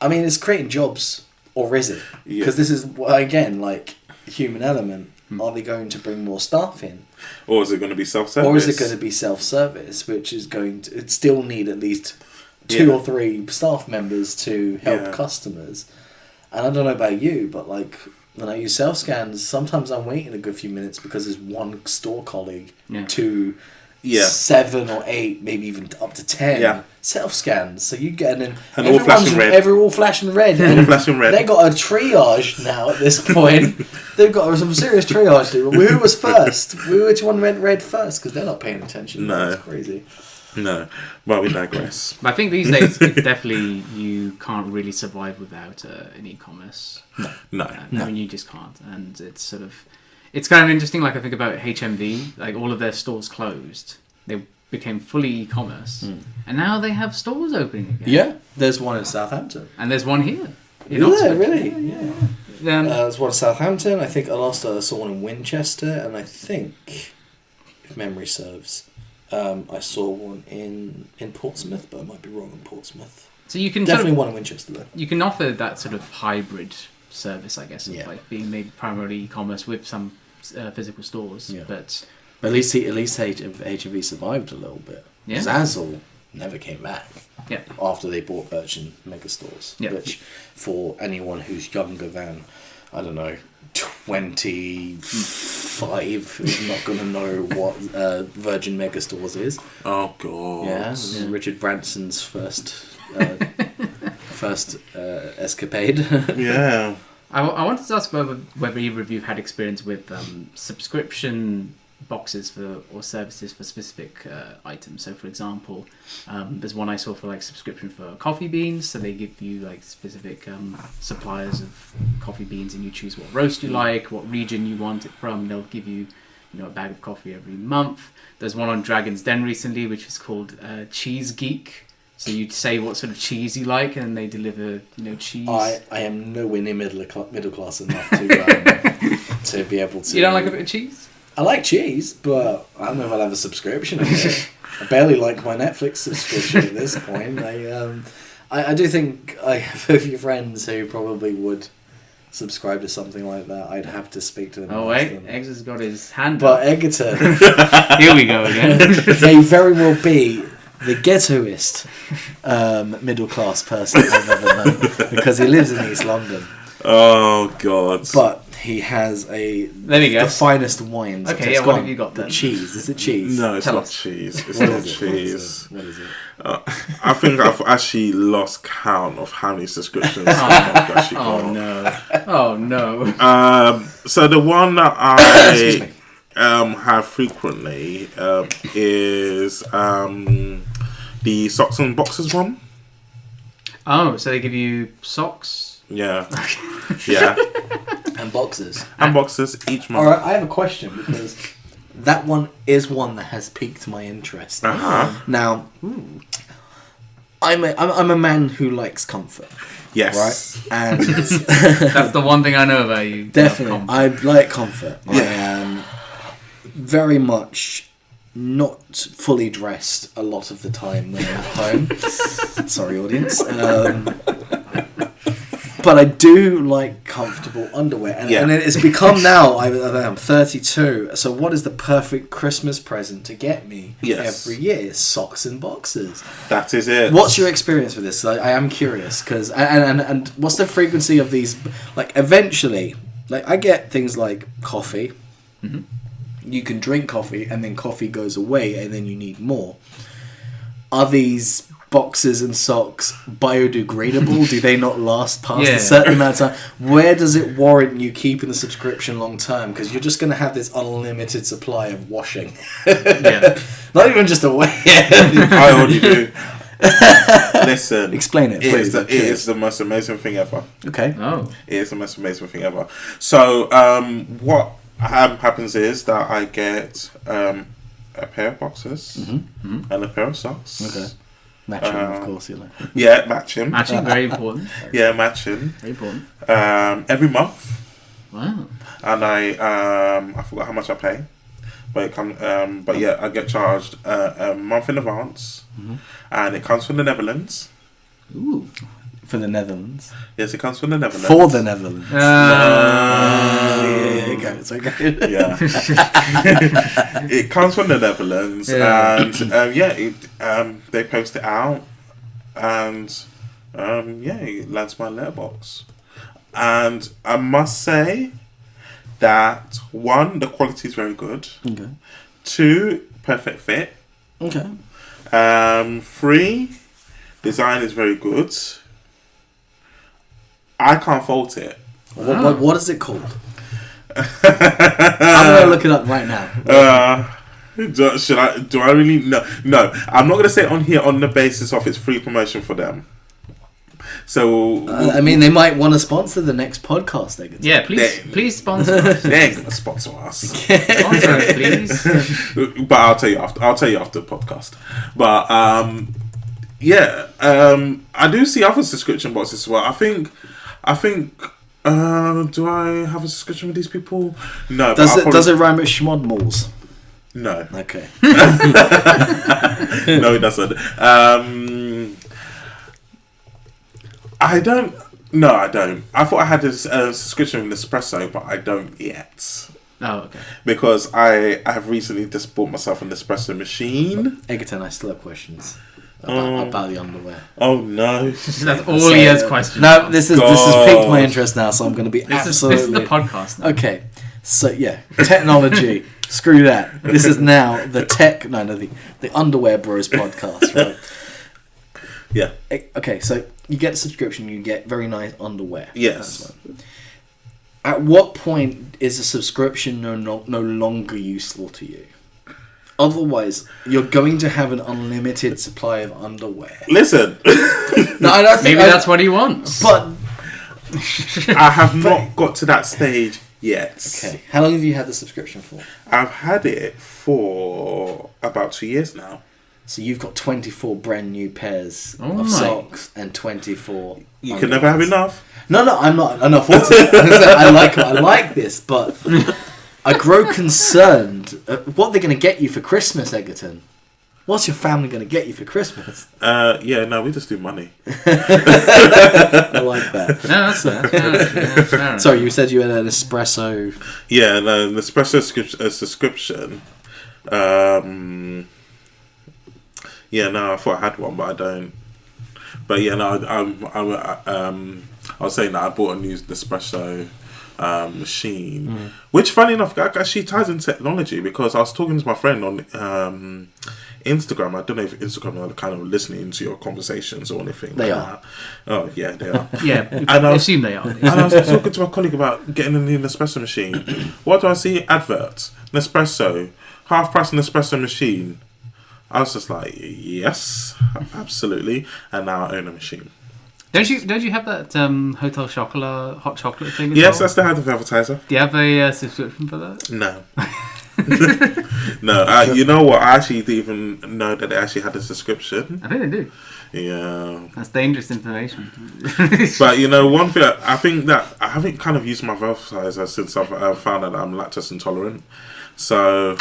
I mean, it's creating jobs, or is it? Because this is, again, like, human element. Are they going to bring more staff in? Or is it going to be self-service? Or is it going to be self-service, which is going to... It still need at least 2 or 3 staff members to help customers. And I don't know about you, but like when I use self-scans, sometimes I'm waiting a good few minutes because there's one store colleague to 7 or 8, maybe even up to 10 self-scans. So you get and all flashing red. All flashing red. All flashing red. They got a triage now at this point. They've got some serious triage. Who was first? Which one went red first? Because they're not paying attention. No. That's crazy. No, but we digress. I think these days it's definitely you can't really survive without an e-commerce. No. I mean, you just can't, and it's kind of interesting. Like I think about HMV, like all of their stores closed, they became fully e-commerce, and now they have stores opening again. Yeah, there's one in Southampton, and there's one here. Really? Yeah. There's one in Southampton. I think I saw one in Winchester, and I think, if memory serves. I saw one in Portsmouth, but I might be wrong on Portsmouth. So you can definitely one in Winchester though. You can offer that sort of hybrid service, I guess, of like being made primarily e-commerce with some physical stores. Yeah. But at least HMV survived a little bit. Yeah. Zazzle never came back. Yeah. After they bought Virgin Megastores, which for anyone who's younger than, I don't know, 25 is not going to know what Virgin Megastores is. Oh god! Yeah, Richard Branson's first escapade. Yeah. I wanted to ask whether either of you had experience with subscription boxes or services for specific items. So, for example, there's one I saw for like subscription for coffee beans. So they give you like specific suppliers of coffee beans, and you choose what roast you like, what region you want it from. They'll give you, a bag of coffee every month. There's one on Dragon's Den recently, which is called Cheese Geek. So you say what sort of cheese you like, and they deliver, cheese. I am nowhere near middle class enough to be able to. You don't like a bit of cheese? I like cheese, but I don't know if I'll have a subscription of it. I barely like my Netflix subscription at this point. I do think I have a few friends who probably would subscribe to something like that. I'd have to speak to them. Oh wait, Eggs has got his hand up. But Egerton... Here we go again. They very well be the ghettoist middle class person I've ever known, because he lives in East London. Oh god! But he has the finest wines. Okay, what have you got then? The cheese. Is it cheese? No, it's not cheese. It's not cheese. What is it? I think I've actually lost count of how many subscriptions I've actually got. Oh no! So the one that I have frequently is the socks and boxes one. Oh, so they give you socks? Yeah. Yeah. And boxes. And boxes each month. Alright, I have a question, because that one is one that has piqued my interest. Now, I'm a man who likes comfort. Yes. Right? And that's the one thing I know about you. Definitely. I like comfort. Yeah. I am very much not fully dressed a lot of the time when I'm at home. Sorry, audience. But I do like comfortable underwear. And it's become now, I'm 32, so what is the perfect Christmas present to get me every year? Socks and boxers. That is it. What's your experience with this? I am curious, because and what's the frequency of these? Like, eventually, like, I get things like coffee. Mm-hmm. You can drink coffee, and then coffee goes away, and then you need more. Are these boxes and socks biodegradable? Do they not last past a certain amount of time? Where does it warrant you keeping the subscription long term? Because you're just going to have this unlimited supply of washing. Not even just away. I already do. Listen. Explain it, please. It is the most amazing thing ever. Okay. Oh. It is the most amazing thing ever. So, what happens is that I get a pair of boxers and a pair of socks. Okay. Matching, of course, you know. Yeah, matching. Matching, very important. Yeah, matching. Very important. Every month. Wow. And I forgot how much I pay, but it comes. But yeah, I get charged a month in advance, and it comes from the Netherlands. Ooh. For the Netherlands. Yes, it comes from the Netherlands. For the Netherlands. It's okay. Yeah. It comes from the Netherlands, and they post it out, and it lands my letterbox. And I must say that 1, the quality is very good. Okay. 2, perfect fit. Okay. 3, design is very good. I can't fault it. What is it called? I'm going to look it up right now. Do I really? No. I'm not going to say it on here on the basis of it's free promotion for them. So I mean, they might want to sponsor the next podcast. Yeah, please sponsor us. They ain't going to sponsor us. Sponsor us, please. But I'll tell you after the podcast. But I do see other subscription boxes as well. I think. Do I have a subscription with these people? No. Does it rhyme with schmodmalls? No. Okay. No, it doesn't. I don't. No, I don't. I thought I had a subscription with Nespresso, but I don't yet. Oh, okay. Because I have recently just bought myself an espresso machine. Egerton, I still have questions about the underwear. Oh no! That's all he has questions. No, this has piqued my interest now, so I'm going to be absolutely. This is the podcast now. Okay, so yeah, technology. Screw that. This is now the Underwear Bros podcast, right? Yeah. Okay, so you get a subscription, you get very nice underwear. Yes. At what point is a subscription no longer useful to you? Otherwise, you're going to have an unlimited supply of underwear. Listen. No, I don't think that's what he wants. But I have not got to that stage yet. Okay. How long have you had the subscription for? I've had it for about 2 years now. So you've got 24 brand new pairs of socks and 24. You can never have enough. No, I'm not. I'm not fortunate. I like this, but I grow concerned. What they're going to get you for Christmas, Egerton? What's your family going to get you for Christmas? We just do money. I like that. No, that's fair. Sorry, you said you had an espresso. Yeah, no, an espresso subscription. I thought I had one, but I don't. But I was saying that I bought a new Nespresso machine, which, funny enough, actually ties in technology, because I was talking to my friend on Instagram. I don't know if Instagram are kind of listening to your conversations or anything. They are. That. Oh yeah, they are. Yeah, I assume they are. And I was talking to my colleague about getting a new Nespresso machine. What do I see? Adverts. Nespresso. Half price Nespresso machine. I was just like, yes, absolutely. And now I own a machine. Don't you have that Hotel Chocolat hot chocolate thing? Yes, that's the head of advertiser. Do you have a subscription for that? No. No, you know what? I actually didn't even know that they actually had a subscription. I think they do. Yeah. That's dangerous information. But one thing, I think that I haven't kind of used my advertiser since I've found out that I'm lactose intolerant. So,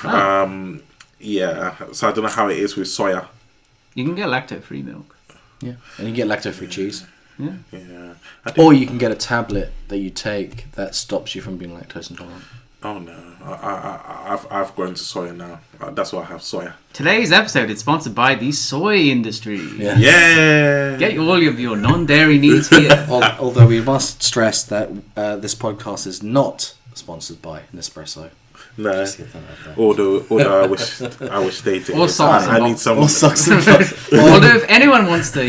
Yeah, so I don't know how it is with soya. You can get lactose-free milk. Yeah, and you get lactose-free cheese. Yeah. Yeah. Or you can get a tablet that you take that stops you from being lactose intolerant. Oh no, I've grown to soya now. That's why I have soya. Today's episode is sponsored by the soy industry. Yeah. Get all of your non-dairy needs here. Although we must stress that this podcast is not sponsored by Nespresso. No. Although I wish they did. Or socks. I need some. Or socks and Although if anyone wants to,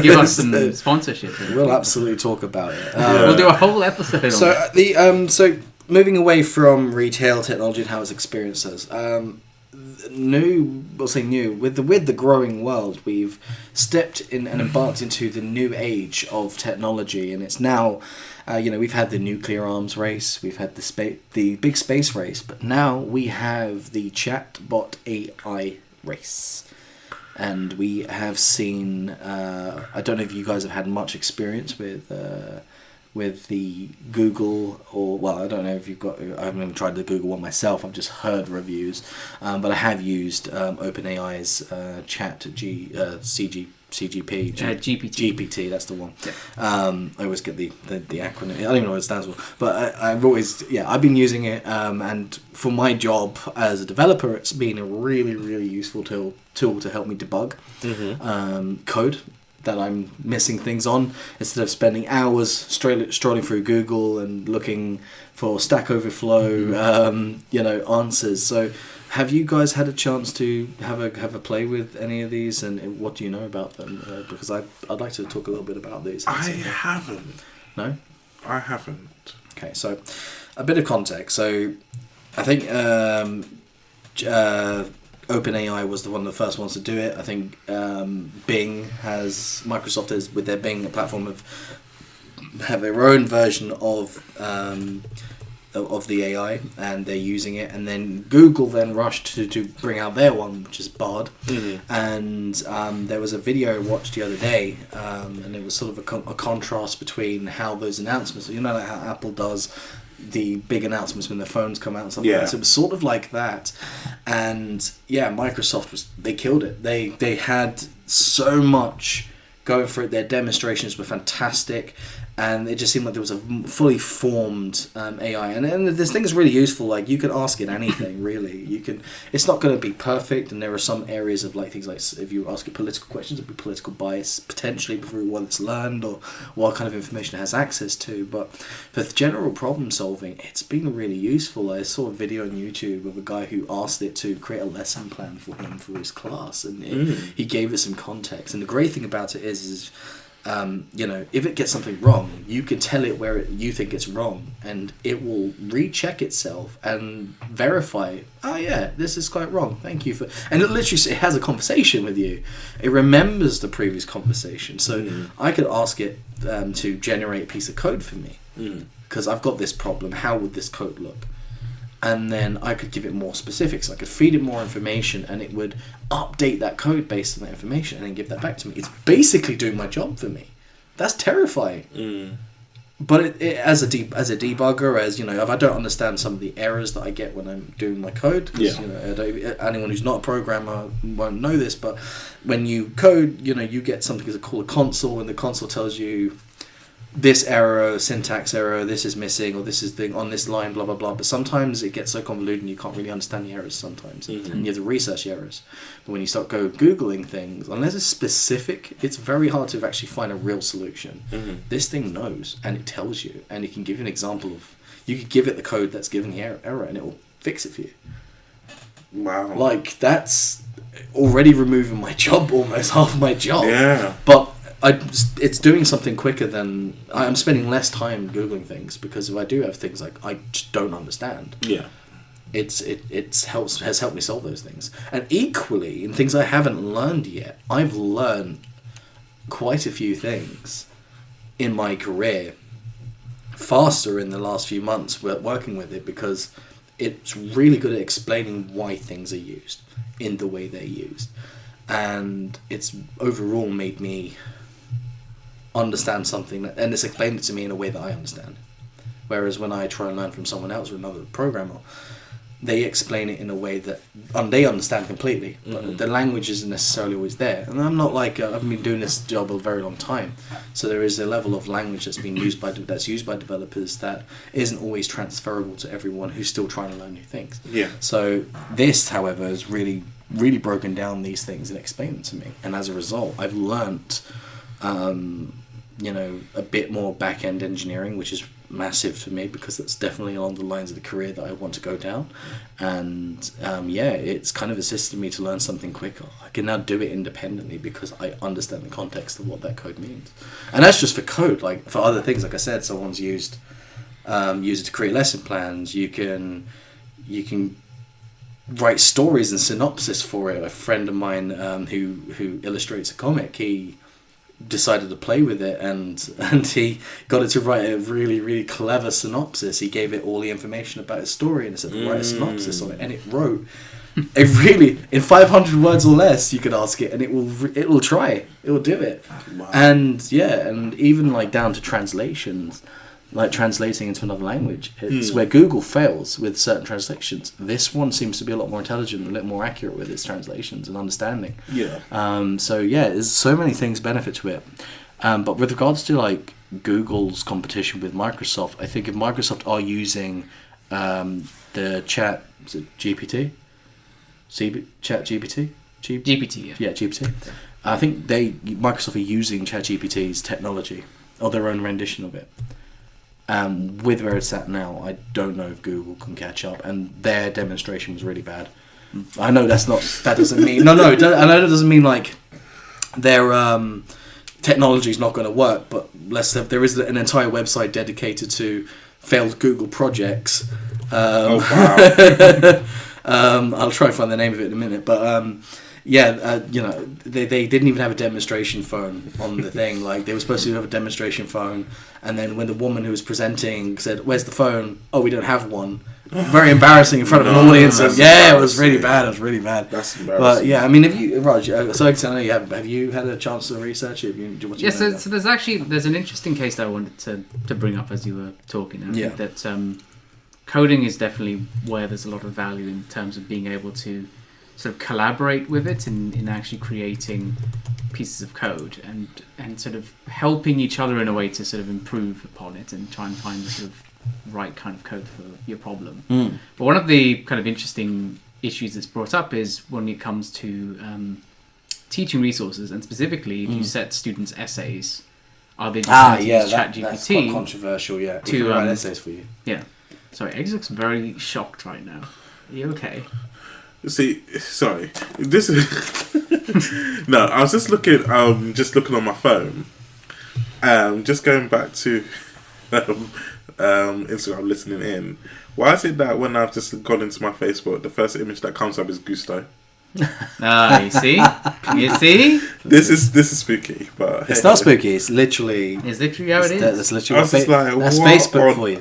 give us some sponsorship, we'll absolutely talk about it. We'll do a whole episode. So moving away from retail technology and how it's experienced us, with the growing world, we've stepped in and embarked into the new age of technology, and it's now. We've had the nuclear arms race, we've had the big space race, but now we have the chatbot AI race. And we have seen, I don't know if you guys have had much experience with the Google, I don't know if you've got, I haven't even tried the Google one myself, I've just heard reviews, but I have used OpenAI's GPT, that's the one. Yeah. I always get the acronym. I don't even know what it stands for, but I've been using it, and for my job as a developer, it's been a really, really useful tool to help me debug code that I'm missing things on, instead of spending hours strolling through Google and looking for Stack Overflow, answers. So, have you guys had a chance to have a play with any of these, and what do you know about them? Because I'd like to talk a little bit about these. I haven't. No? I haven't. Okay, so a bit of context. So I think OpenAI was one of the first ones to do it. I think Microsoft has, with their Bing platform, have their own version of the AI, and they're using it. And then Google then rushed to bring out their one, which is BARD. And there was a video I watched the other day, and it was sort of a contrast between how those announcements, like how Apple does the big announcements when their phones come out and stuff like that. So it was sort of like that. And Microsoft they killed it. They had so much going for it. Their demonstrations were fantastic, and it just seemed like there was a fully formed AI. And this thing is really useful. Like, you can ask it anything, really. It's not going to be perfect, and there are some areas of things like, if you ask it political questions, it'll be political bias potentially through what it's learned or what kind of information it has access to. But for general problem solving, it's been really useful. I saw a video on YouTube of a guy who asked it to create a lesson plan for him for his class, and he gave it some context. And the great thing about it is if it gets something wrong, you can tell it where you think it's wrong, and it will recheck itself and verify, this is quite wrong, thank you for, and it has a conversation with you. It remembers the previous conversation. So I could ask it to generate a piece of code for me, because I've got this problem, how would this code look? And then I could give it more specifics. I could feed it more information, and it would update that code based on that information and then give that back to me. It's basically doing my job for me. That's terrifying. But it as a debugger, if I don't understand some of the errors that I get when I'm doing my code, because anyone who's not a programmer won't know this, but when you code, you get something called a console, and the console tells you this error, syntax error, this is missing, or this is on this line, blah blah blah. But sometimes it gets so convoluted and you can't really understand the errors sometimes, and you have to research the errors. But when you start googling things, unless it's specific, it's very hard to actually find a real solution. This thing knows, and it tells you, and it can give you an example of. You could give it the code that's giving the error, and it will fix it for you. Wow! That's already removing my job, almost half my job. Yeah, but. It's doing something quicker than I'm spending less time googling things, because if I do have things like I just don't understand, has helped me solve those things. And equally, in things I haven't learned yet, I've learned quite a few things in my career faster in the last few months working with it, because it's really good at explaining why things are used in the way they're used, and it's overall made me understand something, and it's explained it to me in a way that I understand. Whereas when I try and learn from someone else or another programmer, they explain it in a way that they understand completely, but the language isn't necessarily always there. And I'm not like I've been doing this job a very long time, so there is a level of language that's used by developers that isn't always transferable to everyone who's still trying to learn new things. Yeah. So this, however, has really broken down these things and explained them to me, and as a result, I've learnt, a bit more back-end engineering, which is massive for me because that's definitely along the lines of the career that I want to go down. And it's kind of assisted me to learn something quicker. I can now do it independently because I understand the context of what that code means. And that's just for code. Like for other things, like I said, someone's used it to create lesson plans. You can write stories and synopsis for it. A friend of mine who illustrates a comic, he decided to play with it and he got it to write a really, really clever synopsis. He gave it all the information about his story and said, write a synopsis on it, and it wrote a really, in 500 words or less, you could ask it and it will try, it will do it. Wow. And even like down to translations, like translating into another language, it's where Google fails with certain translations. This one seems to be a lot more intelligent, a little more accurate with its translations and understanding. Yeah. There's so many things benefit to it. But with regards to like Google's competition with Microsoft, I think if Microsoft are using the chat, is it GPT? ChatGPT? GPT, yeah. Yeah, GPT. I think Microsoft are using ChatGPT's technology or their own rendition of it. With where it's at now, I don't know if Google can catch up, and their demonstration was really bad. I know that doesn't mean I know that doesn't mean like their technology is not going to work, but there is an entire website dedicated to failed Google projects. Wow. I'll try and find the name of it in a minute, but they didn't even have a demonstration phone on the thing. Like they were supposed to have a demonstration phone, and then when the woman who was presenting said, "Where's the phone?" "Oh, we don't have one." Very embarrassing in front of an audience. It was really bad. That's embarrassing. But yeah, I mean, Raj, so I know you have you had a chance to research it? So there's an interesting case that I wanted to bring up as you were talking. I think that coding is definitely where there's a lot of value in terms of being able to sort of collaborate with it in actually creating pieces of code and sort of helping each other in a way to sort of improve upon it and try and find the sort of right kind of code for your problem. But one of the kind of interesting issues that's brought up is when it comes to teaching resources, and specifically if you set students essays, are they just use ChatGPT? That's quite controversial, to write essays for you. Yeah. Sorry, Eggs looks very shocked right now. Are you okay? See, sorry. This is no. I was just looking on my phone. Just going back to Instagram, listening in. Why is it that when I've just gone into my Facebook, the first image that comes up is Gusto? You see? This is spooky, but it's not spooky. It's literally how it is. That's literally that's Facebook for you.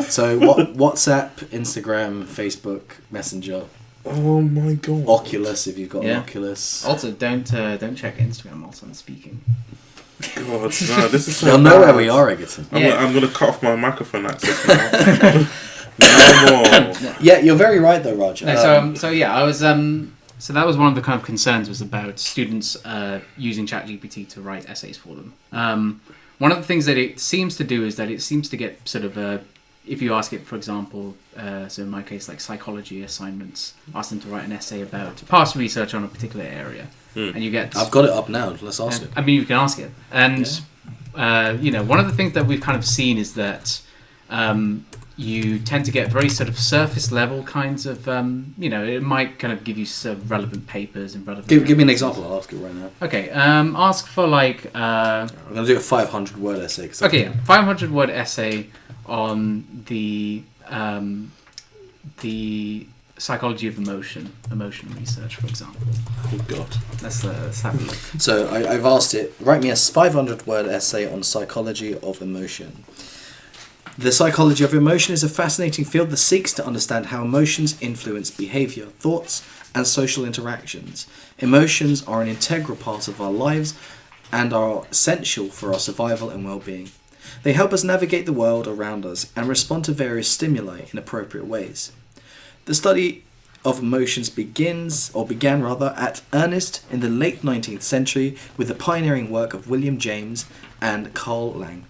So WhatsApp, Instagram, Facebook, Messenger. Oh my god! Oculus, if you've got an Oculus. Also, don't check Instagram whilst I'm speaking. God, no, this is so They'll know where we are, Egerton. I'm gonna cut off my microphone access now. No more. Yeah, you're very right though, Roger. No, I was so that was one of the kind of concerns was about students using ChatGPT to write essays for them. One of the things that it seems to do is that it seems to get sort of if you ask it, for example, so in my case, like psychology assignments, ask them to write an essay about past research on a particular area, and you get. I've got it up now. Let's ask it. I mean, you can ask it, and one of the things that we've kind of seen is that you tend to get very sort of surface level kinds of, it might kind of give you some relevant papers and relevant. Give me an example. I'll ask it right now. Okay, ask for like. I'm going to do a 500-word essay. 500-word essay on the psychology of emotion research, for example. Oh God, let's have a look. So I've asked it, write me a 500-word essay on psychology of emotion. The psychology of emotion is a fascinating field that seeks to understand how emotions influence behavior, thoughts, and social interactions. Emotions are an integral part of our lives and are essential for our survival and well-being. They help us navigate the world around us and respond to various stimuli in appropriate ways. The study of emotions began at earnest in the late 19th century with the pioneering work of William James and Carl Lang,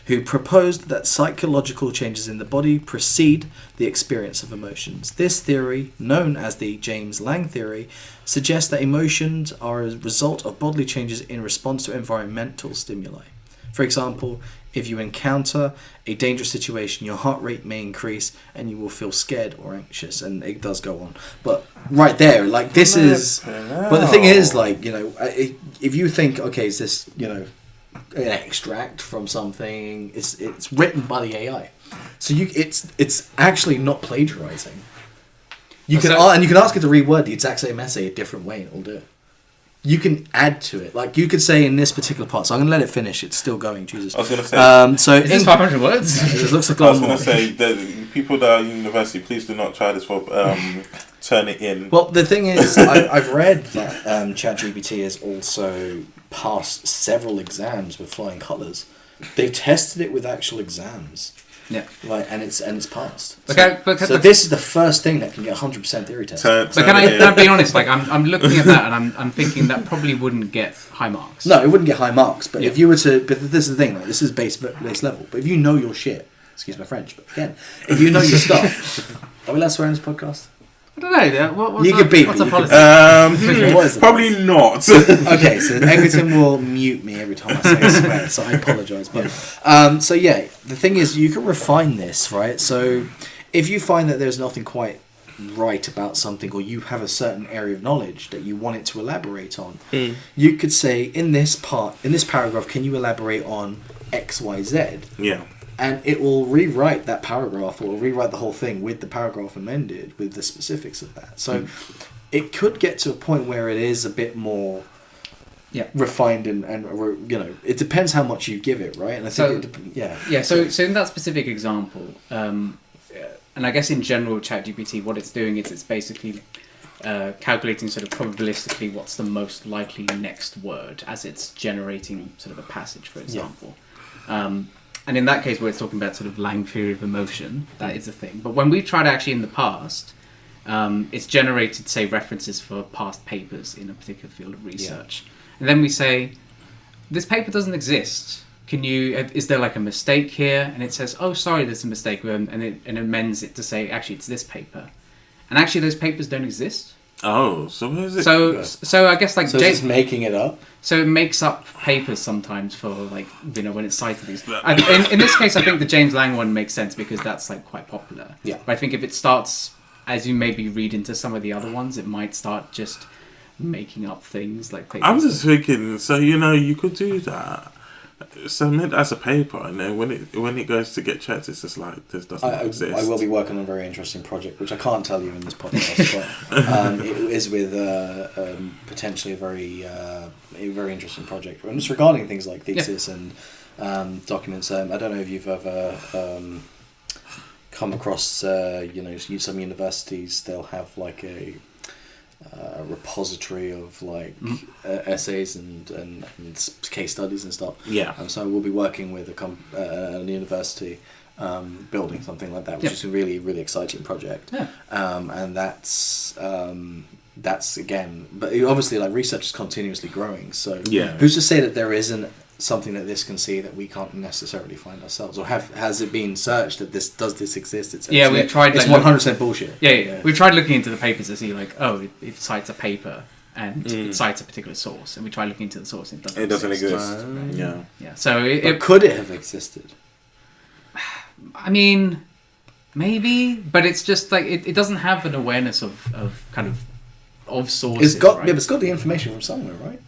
who proposed that psychological changes in the body precede the experience of emotions. This theory, known as the James-Lang theory, suggests that emotions are a result of bodily changes in response to environmental stimuli. For example, if you encounter a dangerous situation, your heart rate may increase and you will feel scared or anxious, and it does go on. But right there, like, this is... But the thing is, like, you know, if you think, okay, is this, you know, an extract from something, it's written by the AI, so it's actually not plagiarizing. You can ask it to reword the exact same essay a different way and it'll do it. You can add to it, like you could say in this particular part. So I'm gonna let it finish. It's still going. Jesus. I was gonna say. So is this 500 words? It looks like I was gonna say the people that are in university, please do not try this for turn it in. Well, the thing is, I've read that ChatGPT has also passed several exams with flying colours. They've tested it with actual exams. Yeah. Like, and it's passed. Okay, so this is the first thing that can get 100% theory test. But can I be honest? Like, I'm looking at that and I'm thinking that probably wouldn't get high marks. No, it wouldn't get high marks. But if you were to, but this is the thing. Like, this is base level. But if you know your shit, excuse my French, but again, if you know your stuff, are we allowed to swear in this podcast? I don't know. What's you could beat what's me. the policy? Probably not. Okay, so Egerton will mute me every time I say swear, so I apologise. But so yeah, the thing is, you can refine this, right? So if you find that there's nothing quite right about something, or you have a certain area of knowledge that you want it to elaborate on, you could say in this paragraph, can you elaborate on X, Y, Z? Yeah. And it will rewrite that paragraph, or rewrite the whole thing with the paragraph amended with the specifics of that. So it could get to a point where it is a bit more refined and you know, it depends how much you give it, right? And I think So in that specific example, and I guess in general, ChatGPT, what it's doing is it's basically calculating sort of probabilistically what's the most likely next word as it's generating sort of a passage, for example. And in that case, where it's talking about sort of Lang theory of emotion, that is a thing. But when we've tried actually in the past, it's generated, say, references for past papers in a particular field of research. And then we say, this paper doesn't exist. Is there like a mistake here? And it says, oh, sorry, there's a mistake. And it amends it to say, actually, it's this paper. And actually, those papers don't exist. Oh, so where is it? So I guess like... So it's making it up? So it makes up papers sometimes for, like, you know, when it's cited these. In this case, I think the James Lang one makes sense because that's, like, quite popular. Yeah. But I think if it starts, as you maybe read into some of the other ones, it might start just making up things like papers. I'm just thinking, so, you know, you could do that. Submit as a paper, and then when it goes to get checked, it's just like, this doesn't exist. I will be working on a very interesting project, which I can't tell you in this podcast, but it is with potentially a very interesting project. And it's regarding things like thesis and documents. I don't know if you've ever come across, you know, some universities, they'll have like a repository of like essays and case studies and stuff. Yeah. So we'll be working with a university building something like that, which is a really, really exciting project. Yeah. And that's again, but obviously like research is continuously growing. So who's to say that there isn't something that this can see that we can't necessarily find ourselves, or has it been searched that does this exist? We've tried. It's 100% bullshit. Yeah. We tried looking into the papers to see like, it cites a paper and it cites a particular source, and we tried looking into the source and it doesn't exist. Yeah. So could it have existed? I mean, maybe, but it's just like it doesn't have an awareness of kind of sources. It's got right? it's got the information from somewhere, right?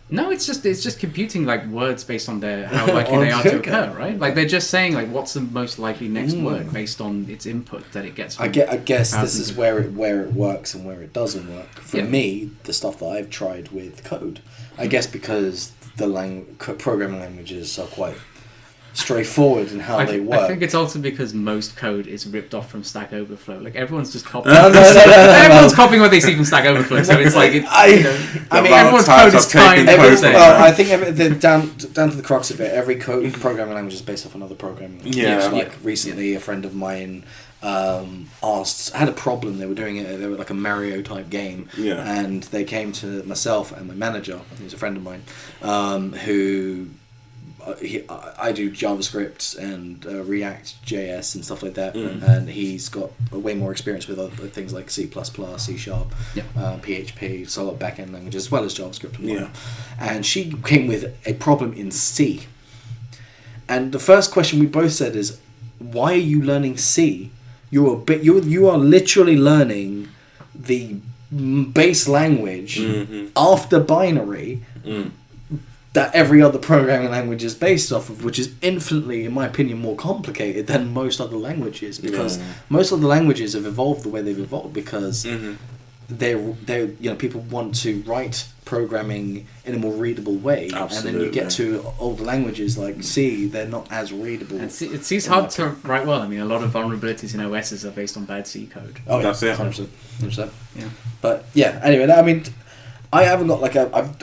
No, it's just computing like words based on how likely they are to occur, right? Like they're just saying like what's the most likely next word based on its input that it gets. From I guess this is where it works and where it doesn't work. For me, the stuff that I've tried with code, I guess because the programming languages are quite straightforward in how they work. I think it's also because most code is ripped off from Stack Overflow. Like everyone's just copying. Everyone's copying what they see from Stack Overflow. So it's like everyone's code is timed. Well, I think down to the crux of it, every programming language is based off another programming language. Yeah. Like recently, a friend of mine had a problem. They were doing it. They were like a Mario type game, and they came to myself and my manager, who's a friend of mine, who. I do JavaScript and React JS and stuff like that, and he's got way more experience with other things like C++, C Sharp, PHP, so a lot of backend languages as well as JavaScript. And and she came with a problem in C. And the first question we both said is, "Why are you learning C? You are literally learning the base language after binary." That every other programming language is based off of, which is infinitely, in my opinion, more complicated than most other languages, because most other languages have evolved the way they've evolved because they're people want to write programming in a more readable way. Absolutely. And then you get to older languages like C, they're not as readable. And C's hard to write well. I mean, a lot of vulnerabilities in OSs are based on bad C code. Oh, that's it. 100%. Yeah. But yeah, anyway, I mean, I haven't got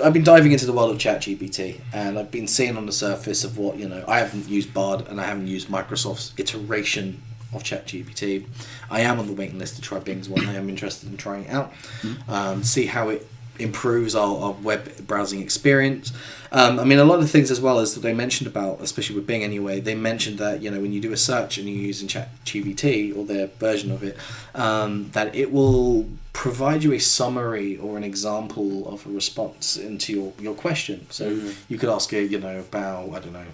I've been diving into the world of ChatGPT, and I've been seeing on the surface of what, I haven't used BARD and I haven't used Microsoft's iteration of ChatGPT. I am on the waiting list to try Bing's one. I am interested in trying it out, see how it improves our web browsing experience. I mean, a lot of things as well as they mentioned about, especially with Bing anyway, they mentioned that, when you do a search and you're using ChatGPT or their version of it, that it will provide you a summary or an example of a response into your question. So you could ask it, about, I don't know,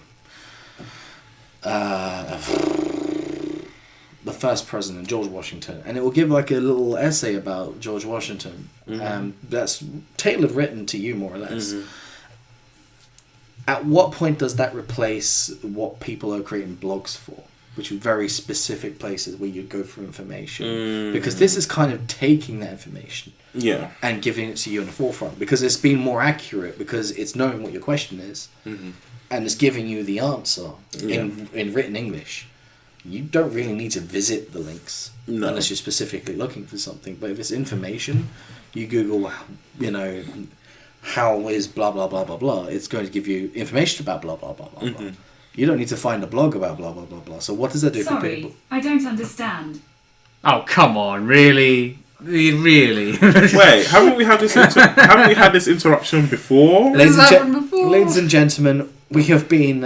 the first president, George Washington, and it will give like a little essay about George Washington. That's tailored written to you, more or less. At what point does that replace what people are creating blogs for, which are very specific places where you go for information? Because this is kind of taking that information and giving it to you in the forefront, because it's been more accurate, because it's knowing what your question is and it's giving you the answer in written English. You don't really need to visit the links unless you're specifically looking for something. But if it's information, you Google, how is blah, blah, blah, blah, blah. It's going to give you information about blah, blah, blah, blah, blah. You don't need to find a blog about blah, blah, blah, blah. So what does that do for people? I don't understand. Oh, come on, really? Really? Wait, haven't we had this interruption before? Ladies and gentlemen, we have been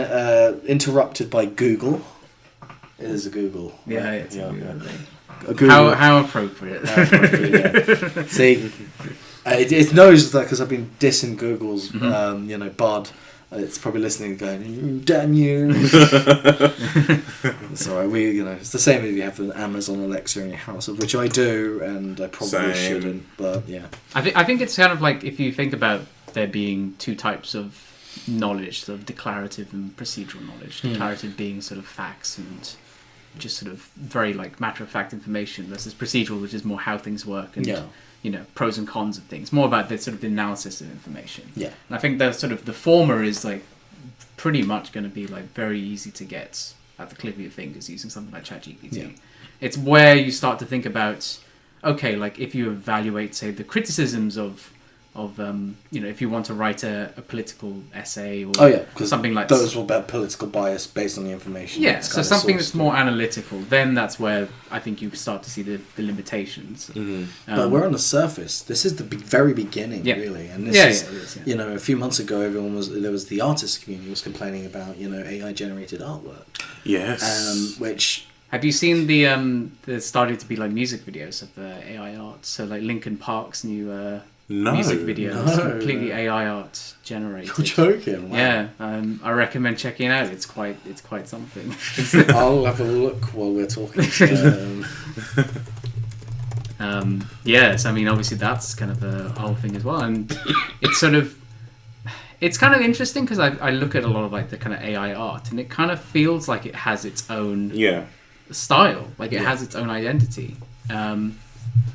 interrupted by Google. It is a Google. Yeah, it's a Google. How appropriate. See, it knows that because I've been dissing Google's, BARD. It's probably listening and going, damn you. It's alright. It's the same if you have an Amazon Alexa in your house, of which I do, and I probably shouldn't. But yeah, I think it's kind of like, if you think about there being two types of knowledge, sort of declarative and procedural knowledge. Declarative being sort of facts and just sort of very like matter of fact information, versus procedural, which is more how things work and pros and cons of things, more about the sort of the analysis of information. And I think the sort of the former is like pretty much going to be like very easy to get at the click of your fingers using something like ChatGPT. It's where you start to think about, okay, like if you evaluate, say, the criticisms of if you want to write a political essay or something like those will about political bias based on the information. Yeah, so something that's more analytical, then that's where I think you start to see the limitations. But we're on the surface. This is the very beginning, really. And this is, a few months ago, there was the artist community was complaining about, AI generated artwork. Yes. Which... Have you seen there's started to be like music videos of AI art? So like Linkin Park's new... music videos, completely AI art generated. You're joking? Wow. Yeah, I recommend checking it out. It's quite something. I'll have a look while we're talking. Yes, I mean obviously that's kind of a whole thing as well, and it's kind of interesting because I look at a lot of like the kind of AI art, and it kind of feels like it has its own style, like it has its own identity.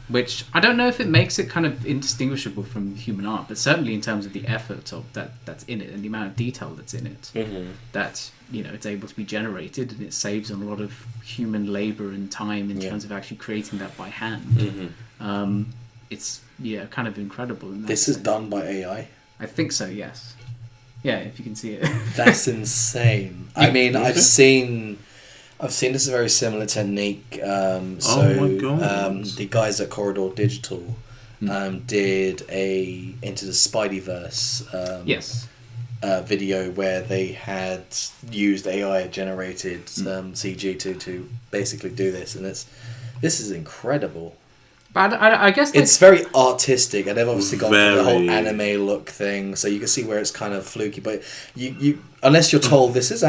Which I don't know if it makes it kind of indistinguishable from human art, but certainly in terms of the effort of that's in it and the amount of detail that's in it, that it's able to be generated, and it saves on a lot of human labor and time in terms of actually creating that by hand. It's kind of incredible. In that this sense. is done by AI. I think so. Yes. Yeah, if you can see it. That's insane. I mean, I've seen I've seen this very similar technique. My God. The guys at Corridor Digital did a Into the Spideyverse Yes. Video where they had used AI generated CG to basically do this, and this is incredible. But I guess it's very artistic, and they've obviously gone for the whole Very. anime look thing, so you can see where it's kind of fluky. But you unless you're told this is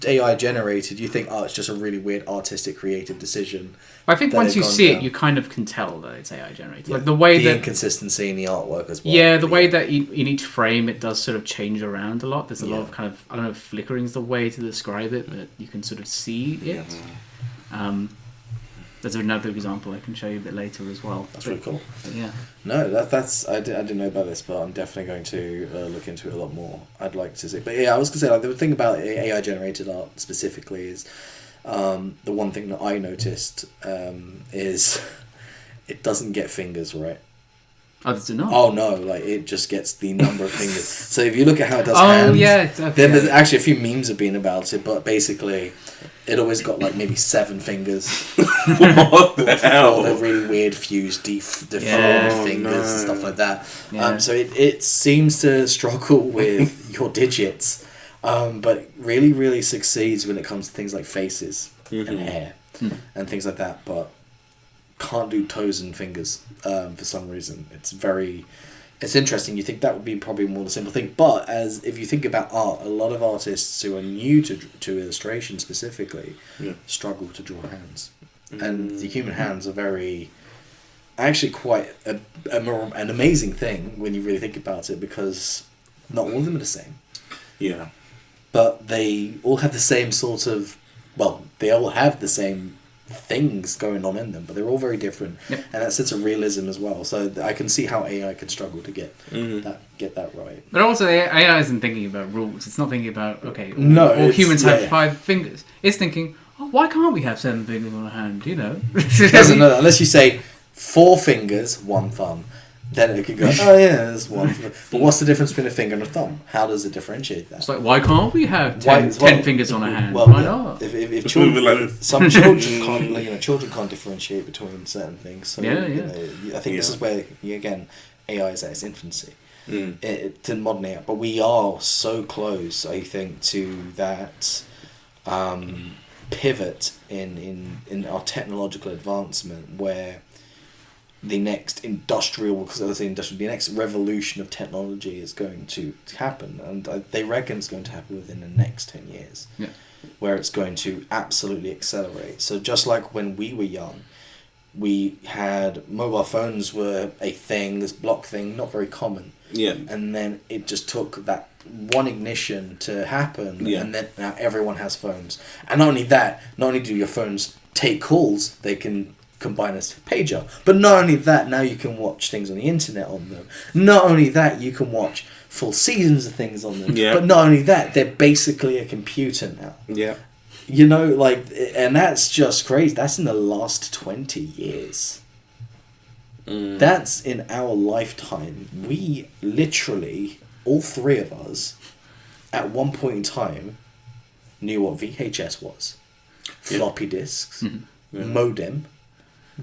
AI generated, you think, oh, it's just a really weird artistic creative decision. I think once you see it, you kind of can tell that it's AI generated. Like the way that inconsistency in the artwork as well. Yeah, the way that in each frame it does sort of change around a lot. There's a lot of kind of, I don't know if flickering is the way to describe it, but you can sort of see it. There's another example I can show you a bit later as well. That's really cool. Yeah. No, that's I didn't know about this, but I'm definitely going to look into it a lot more. I'd like to see. But yeah, I was going to say, like, the thing about AI generated art specifically is the one thing that I noticed is it doesn't get fingers right. Oh, does it not? Oh no, like it just gets the number of fingers. So if you look at how it does hands, then there's actually a few memes have been about it, but basically it always got like maybe 7 fingers. What the hell? All the really weird fused, deformed fingers and stuff like that. Yeah. So it seems to struggle with your digits, but really, really succeeds when it comes to things like faces and hair and things like that. But can't do toes and fingers for some reason. It's interesting. You think that would be probably more the simple thing, but if you think about art, a lot of artists who are new to illustration specifically struggle to draw hands, and the human hands are actually quite an amazing thing when you really think about it, because not all of them are the same. Yeah, but they all have the same sort of they all have the same things going on in them, but they're all very different, and that sense of realism as well. So I can see how AI could struggle to get that right. But also, AI isn't thinking about rules. It's not thinking about all humans have 5 fingers. It's thinking, why can't we have 7 fingers on a hand? You know, it doesn't know that. Unless you say 4 fingers, 1 thumb. Then it could go, there's 1. But what's the difference between a finger and a thumb? How does it differentiate that? It's like, why can't we have 10 fingers on a hand? Well, why not? If children, some children can't differentiate between certain things. So, I think this is where, again, AI is at its infancy. To modern AI. But we are so close, I think, to that pivot in our technological advancement where the next the next revolution of technology is going to happen, and they reckon it's going to happen within the next 10 years, where it's going to absolutely accelerate. So just like when we were young, we had mobile phones were a thing, this block thing, not very common. Yeah. And then it just took that one ignition to happen, and then now everyone has phones. And not only do your phones take calls, they can combine as pager. But not only that, now you can watch things on the internet on them. Not only that, you can watch full seasons of things on them. Yeah. But not only that, they're basically a computer now. Yeah. You know, and that's just crazy. That's in the last 20 years. That's in our lifetime. We literally, all 3 of us, at one point in time, knew what VHS was. Floppy disks, modem,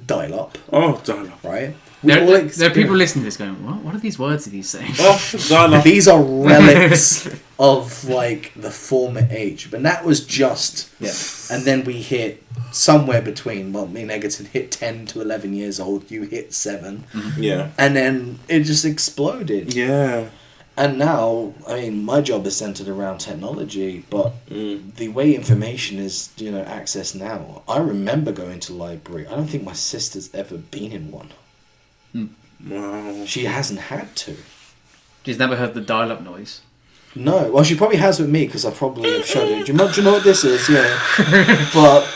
dial-up. Oh, dial-up. Right? There are people listening to this going, what are these words that he's saying? Oh, these are relics of, the former age. But that was just... Yeah. And then we hit somewhere between... Well, me and Egerton hit 10 to 11 years old. You hit 7. Mm-hmm. Yeah. And then it just exploded. Yeah. And now, my job is centered around technology, but the way information is, accessed now, I remember going to the library. I don't think my sister's ever been in one. Wow. She hasn't had to. She's never heard the dial-up noise? No. Well, she probably has with me, because I probably have showed her. Do you know what this is? Yeah. But...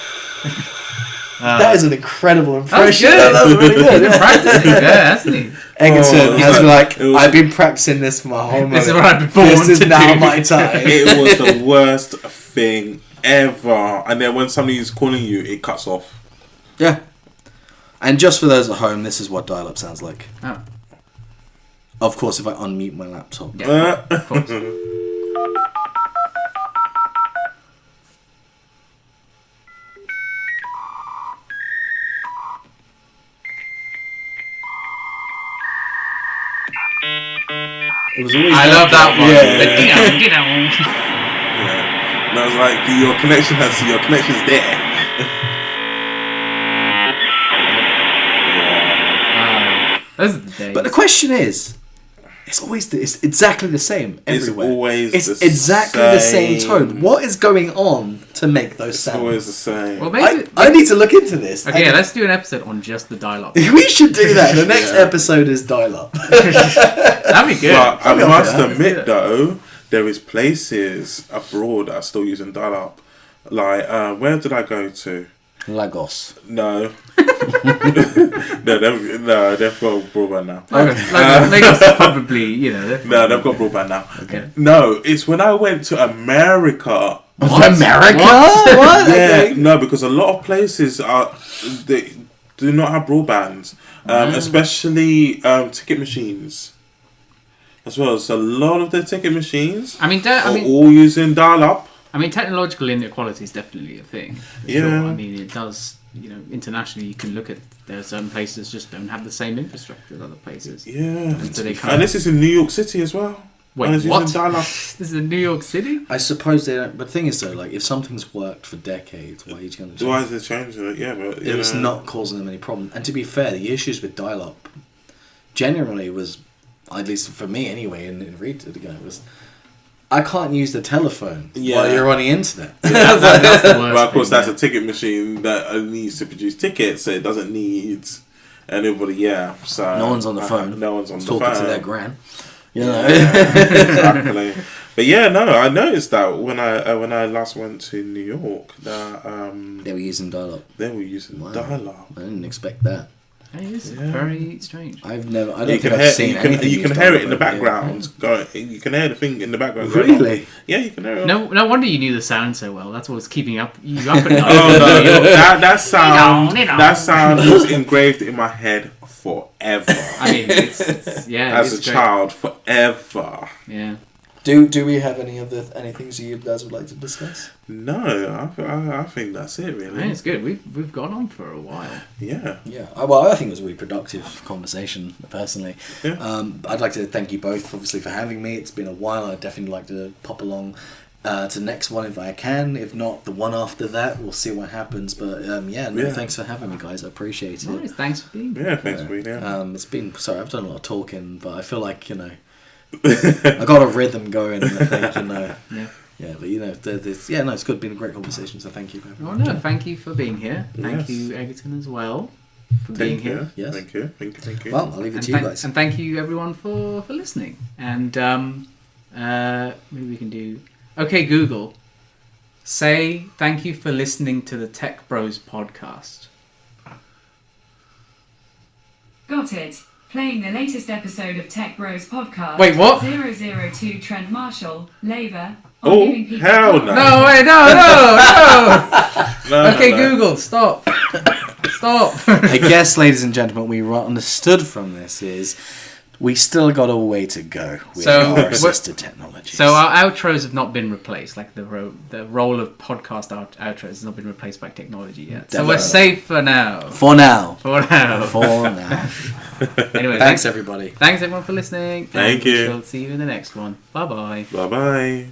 that is an incredible impression. That was really good. He's been practicing, hasn't he? Egerton I've been practicing this for my whole life. This is what I've been born This is now my time. It was the worst thing ever. And then when somebody's calling you, it cuts off. Yeah. And just for those at home, this is what dial-up sounds like. Oh. Of course, if I unmute my laptop. Yeah, of course. It was always. I love that one. Yeah. And I was like, your connection's there. Those are the days. But the question is, it's exactly the same everywhere. It's exactly the same tone. What is going on to make those sounds? It's always the same. Well, maybe I need to look into this. Okay, let's do an episode on just the dial-up. We should do that. The next episode is dial-up. That'd be good. But I must admit, though, there is places abroad that are still using dial-up. Like, where did I go to? Lagos. No. They've got broadband now. Lagos is probably, No, they've got broadband now. Okay. No, it's when I went to America. What? America? What? Yeah, no, because a lot of places they do not have broadband, especially ticket machines. As well, so a lot of the ticket machines are all using dial-up. I mean, technological inequality is definitely a thing. Yeah. Sure. I mean, it does. Internationally, you can look at there are certain places just don't have the same infrastructure as other places. Yeah. And, so and this is in New York City as well. Wait, what? This is in New York City? I suppose they don't. But the thing is, though, like if something's worked for decades, why are you going to change? Why is it changing it? Yeah, but it's not causing them any problem. And to be fair, the issues with dial-up generally was, at least for me anyway, in Reed again, was I can't use the telephone while you're on the internet. Yeah, that's the worst but of course, thing, that's a ticket machine that needs to produce tickets, so it doesn't need anybody. Yeah, so no one's on the phone. No one's on the phone. phone. Talking to their gran. Exactly. But yeah, no, I noticed that when I last went to New York, that they were using dial-up. Dial-up. I didn't expect that. It is very strange. I don't think I've seen anything. You can hear it in the background. You can hear the thing in the background. Really? Yeah, you can hear it. No wonder you knew the sound so well. That's what was keeping you up at night. Oh no, that sound was engraved in my head forever. I mean, it's as a child, forever. Yeah. Do we have any things you guys would like to discuss? No, I think that's it really. I mean, it's good. We've gone on for a while. Yeah. Yeah. Well, I think it was a really productive conversation, personally. Yeah. I'd like to thank you both, obviously, for having me. It's been a while. I'd definitely like to pop along to the next one if I can. If not, the one after that. We'll see what happens. But thanks for having me, guys. I appreciate it. Nice. Thanks for being here. Yeah, thanks for being here. It's been I've done a lot of talking, but I feel like I got a rhythm going. I think Yeah, but it's good. Been a great conversation. So thank you. Thank you for being here. Thank you, Egerton, as well, for being here. Yes. Thank you. Well, I'll leave it to you guys. And thank you, everyone, for listening. And maybe we can do. Okay, Google. Say thank you for listening to the Tech Bros podcast. Got it. Playing the latest episode of Tech Bros podcast. Wait, what? 002 Trent Marshall, Laver. Oh, hell no. No, wait, no. Okay, no. Google, stop. I guess, ladies and gentlemen, we understood from this is we still got a way to go with our assisted technologies. So our outros have not been replaced. Like the role of podcast outros has not been replaced by technology yet. Definitely. So we're safe for now. For now. Anyway, thanks everybody. Thanks everyone for listening. Thank you. We'll see you in the next one. Bye bye. Bye bye.